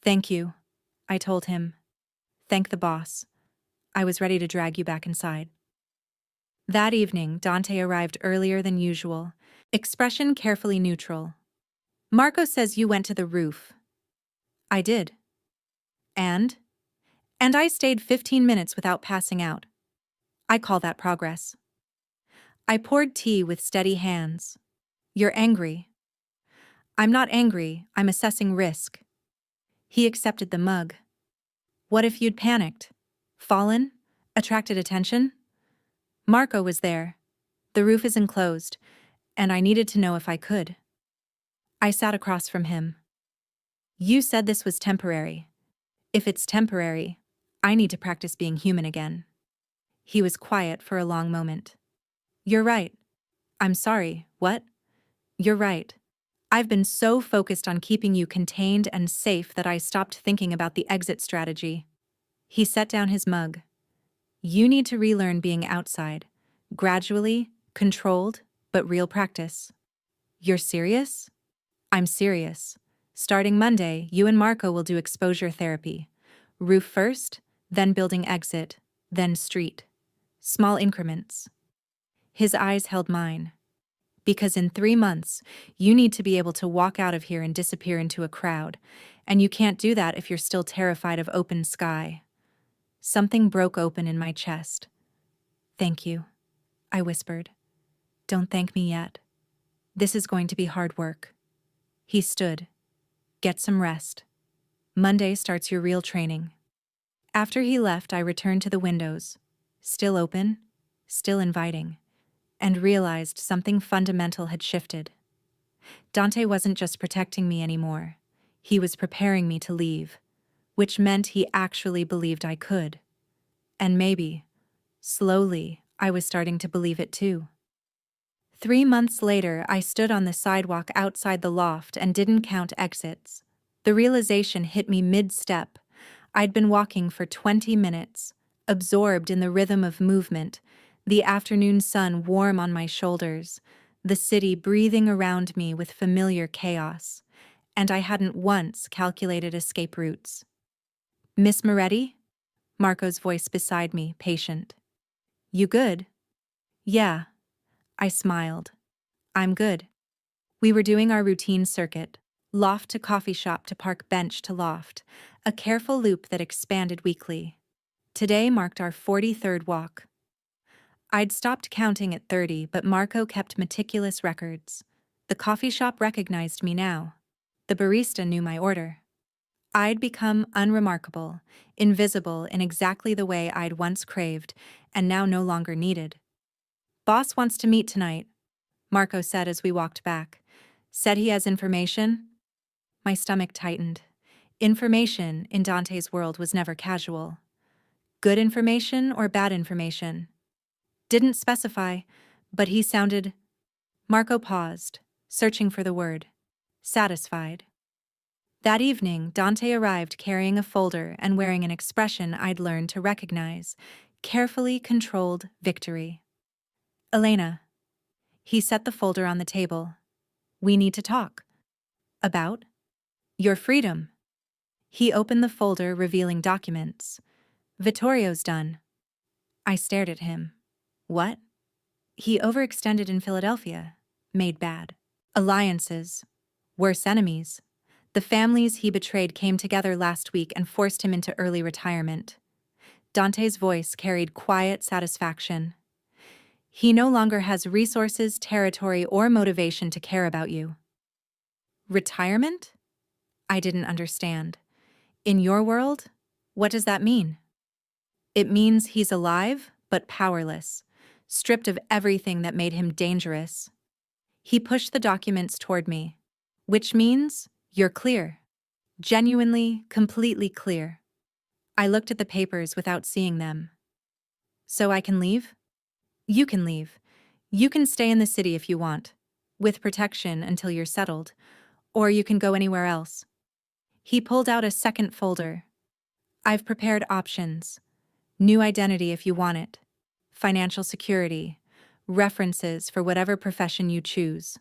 Thank you, I told him. Thank the boss. I was ready to drag you back inside. That evening, Dante arrived earlier than usual, expression carefully neutral. Marco says you went to the roof. I did. And I stayed 15 minutes without passing out. I call that progress. I poured tea with steady hands. You're angry. I'm not angry, I'm assessing risk. He accepted the mug. What if you'd panicked? Fallen? Attracted attention? Marco was there. The roof is enclosed, and I needed to know if I could. I sat across from him. You said this was temporary. If it's temporary, I need to practice being human again. He was quiet for a long moment. You're right. I'm sorry, what? You're right. I've been so focused on keeping you contained and safe that I stopped thinking about the exit strategy. He set down his mug. You need to relearn being outside. Gradually, controlled, but real practice. You're serious? I'm serious. Starting Monday, you and Marco will do exposure therapy. Roof first, then building exit, then street. Small increments. His eyes held mine. Because in 3 months, you need to be able to walk out of here and disappear into a crowd, and you can't do that if you're still terrified of open sky. Something broke open in my chest. Thank you, I whispered. Don't thank me yet. This is going to be hard work. He stood. Get some rest. Monday starts your real training. After he left, I returned to the windows, still open, still inviting, and realized something fundamental had shifted. Dante wasn't just protecting me anymore. He was preparing me to leave, which meant he actually believed I could. And maybe, slowly, I was starting to believe it too. 3 months later, I stood on the sidewalk outside the loft and didn't count exits. The realization hit me mid-step. I'd been walking for 20 minutes, absorbed in the rhythm of movement, the afternoon sun warm on my shoulders, the city breathing around me with familiar chaos, and I hadn't once calculated escape routes. Miss Moretti? Marco's voice beside me, patient. You good? Yeah. I smiled. I'm good. We were doing our routine circuit, loft to coffee shop to park bench to loft, a careful loop that expanded weekly. Today marked our 43rd walk. I'd stopped counting at 30, but Marco kept meticulous records. The coffee shop recognized me now. The barista knew my order. I'd become unremarkable, invisible in exactly the way I'd once craved and now no longer needed. Boss wants to meet tonight, Marco said as we walked back. Said he has information? My stomach tightened. Information in Dante's world was never casual. Good information or bad information? Didn't specify, but he sounded... Marco paused, searching for the word. Satisfied. That evening, Dante arrived carrying a folder and wearing an expression I'd learned to recognize. Carefully controlled victory. Elena. He set the folder on the table. We need to talk. About? Your freedom. He opened the folder, revealing documents. Vittorio's done. I stared at him. What? He overextended in Philadelphia. Made bad. Alliances. Worse enemies. The families he betrayed came together last week and forced him into early retirement. Dante's voice carried quiet satisfaction. He no longer has resources, territory, or motivation to care about you. Retirement? I didn't understand. In your world? What does that mean? It means he's alive, but powerless, stripped of everything that made him dangerous. He pushed the documents toward me, which means you're clear. Genuinely, completely clear. I looked at the papers without seeing them. So I can leave? You can leave. You can stay in the city if you want, with protection until you're settled, or you can go anywhere else. He pulled out a second folder. I've prepared options. New identity if you want it. Financial security. References for whatever profession you choose.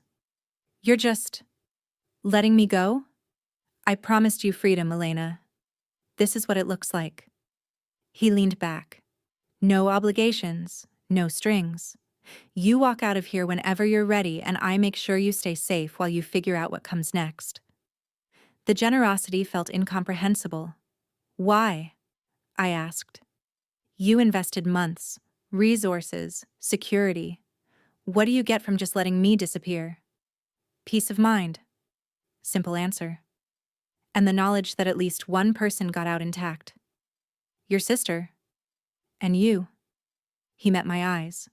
You're just letting me go? I promised you freedom, Elena. This is what it looks like. He leaned back. No obligations, no strings. You walk out of here whenever you're ready, and I make sure you stay safe while you figure out what comes next. The generosity felt incomprehensible. Why? I asked. You invested months, resources, security. What do you get from just letting me disappear? Peace of mind. Simple answer. And the knowledge that at least one person got out intact. Your sister. And you. He met my eyes.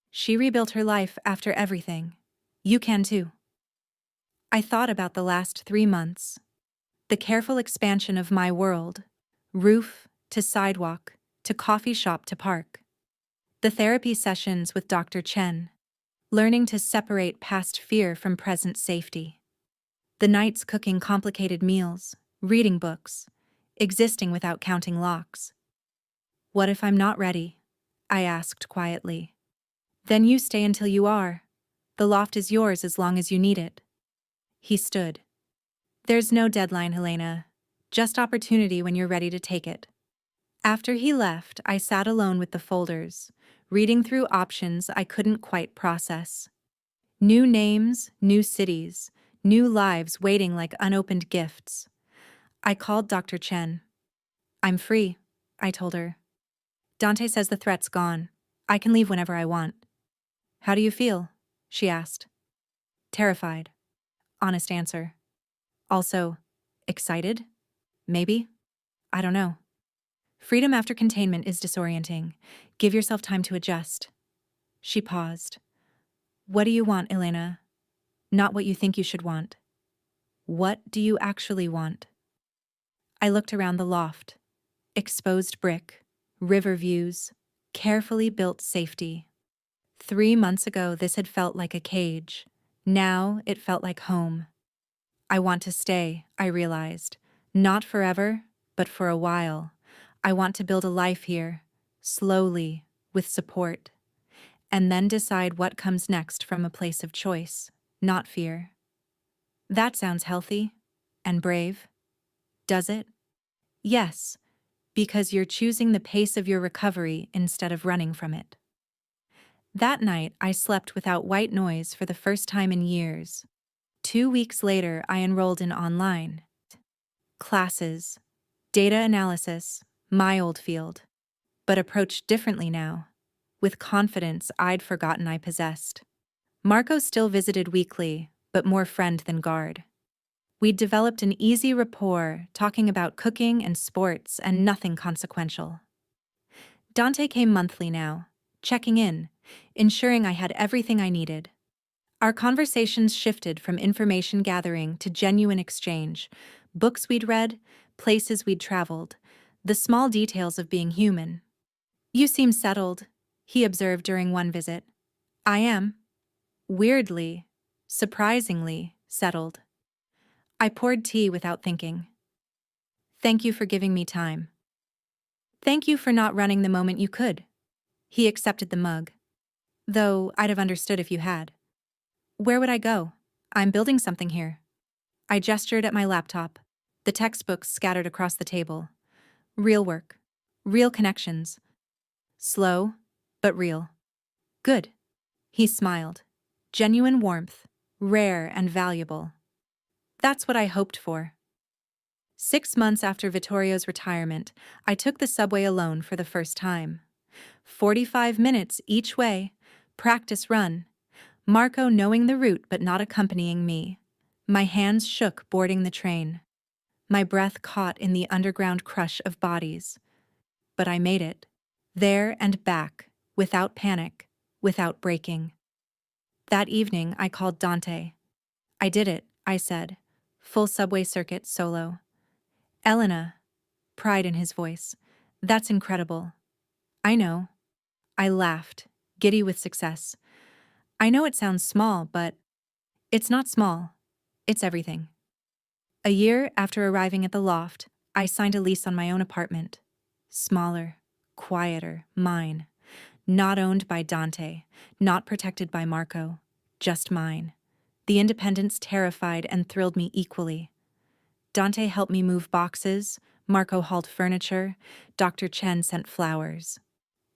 She rebuilt her life after everything. You can too. I thought about the last 3 months. The careful expansion of my world. Roof to sidewalk, to coffee shop to park. The therapy sessions with Dr. Chen. Learning to separate past fear from present safety. The nights cooking complicated meals, reading books, existing without counting locks. What if I'm not ready? I asked quietly. Then you stay until you are. The loft is yours as long as you need it. He stood. There's no deadline, Helena. Just opportunity when you're ready to take it. After he left, I sat alone with the folders, reading through options I couldn't quite process. New names, new cities, new lives waiting like unopened gifts. I called Dr. Chen. I'm free, I told her. Dante says the threat's gone. I can leave whenever I want. How do you feel? She asked. Terrified. Honest answer. Also, excited? Maybe? I don't know. Freedom after containment is disorienting. Give yourself time to adjust. She paused. What do you want, Elena? Not what you think you should want. What do you actually want? I looked around the loft. Exposed brick, river views, carefully built safety. 3 months ago, this had felt like a cage. Now, it felt like home. I want to stay, I realized. Not forever, but for a while. I want to build a life here, slowly, with support. And then decide what comes next from a place of choice, not fear. That sounds healthy and brave. Does it? Yes, because you're choosing the pace of your recovery instead of running from it. That night, I slept without white noise for the first time in years. 2 weeks later, I enrolled in online classes, data analysis, my old field, but approached differently now, with confidence I'd forgotten I possessed. Marco still visited weekly, but more friend than guard. We'd developed an easy rapport, talking about cooking and sports and nothing consequential. Dante came monthly now, checking in, ensuring I had everything I needed. Our conversations shifted from information gathering to genuine exchange, books we'd read, places we'd traveled, the small details of being human. You seem settled, he observed during one visit. I am. Weirdly, surprisingly, settled. I poured tea without thinking. Thank you for giving me time. Thank you for not running the moment you could. He accepted the mug. Though I'd have understood if you had. Where would I go? I'm building something here. I gestured at my laptop, the textbooks scattered across the table. Real work. Real connections. Slow, but real. Good. He smiled. Genuine warmth. Rare and valuable. That's what I hoped for. 6 months after Vittorio's retirement, I took the subway alone for the first time. 45 minutes each way, practice run. Marco knowing the route but not accompanying me. My hands shook boarding the train. My breath caught in the underground crush of bodies. But I made it. There and back, without panic, without breaking. That evening, I called Dante. I did it, I said. Full subway circuit solo. Elena, pride in his voice. That's incredible. I know. I laughed, giddy with success. I know it sounds small, but it's not small. It's everything. A year after arriving at the loft, I signed a lease on my own apartment. Smaller, quieter, mine. Not owned by Dante, not protected by Marco, just mine. The independence terrified and thrilled me equally. Dante helped me move boxes, Marco hauled furniture, Dr. Chen sent flowers.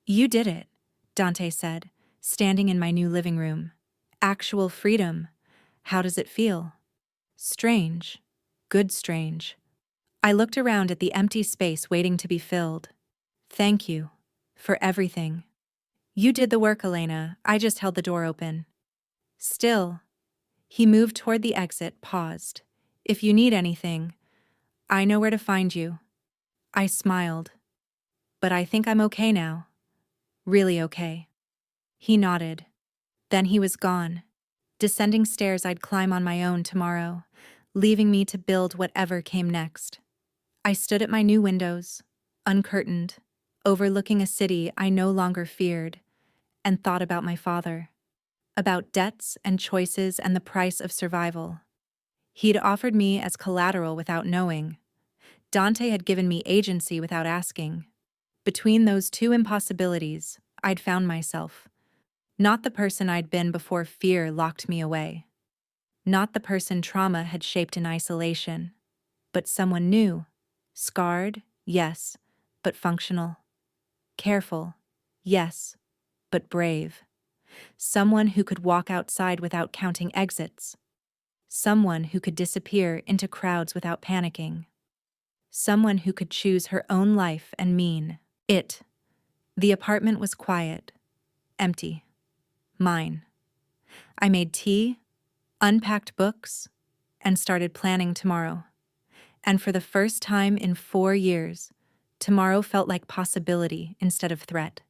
You did it, Dante said, standing in my new living room. Actual freedom. How does it feel? Strange. Good strange. I looked around at the empty space waiting to be filled. Thank you. For everything. You did the work, Elena. I just held the door open. Still. He moved toward the exit, paused. If you need anything, I know where to find you. I smiled. But I think I'm okay now. Really okay. He nodded. Then he was gone. Descending stairs I'd climb on my own tomorrow, leaving me to build whatever came next. I stood at my new windows, uncurtained, overlooking a city I no longer feared, and thought about my father. About debts and choices and the price of survival. He'd offered me as collateral without knowing. Dante had given me agency without asking. Between those two impossibilities, I'd found myself. Not the person I'd been before fear locked me away. Not the person trauma had shaped in isolation. But someone new. Scarred, yes, but functional. Careful, yes, but brave. Someone who could walk outside without counting exits. Someone who could disappear into crowds without panicking. Someone who could choose her own life and mean it. The apartment was quiet, empty. Mine. I made tea, unpacked books, and started planning tomorrow. And for the first time in 4 years, tomorrow felt like possibility instead of threat.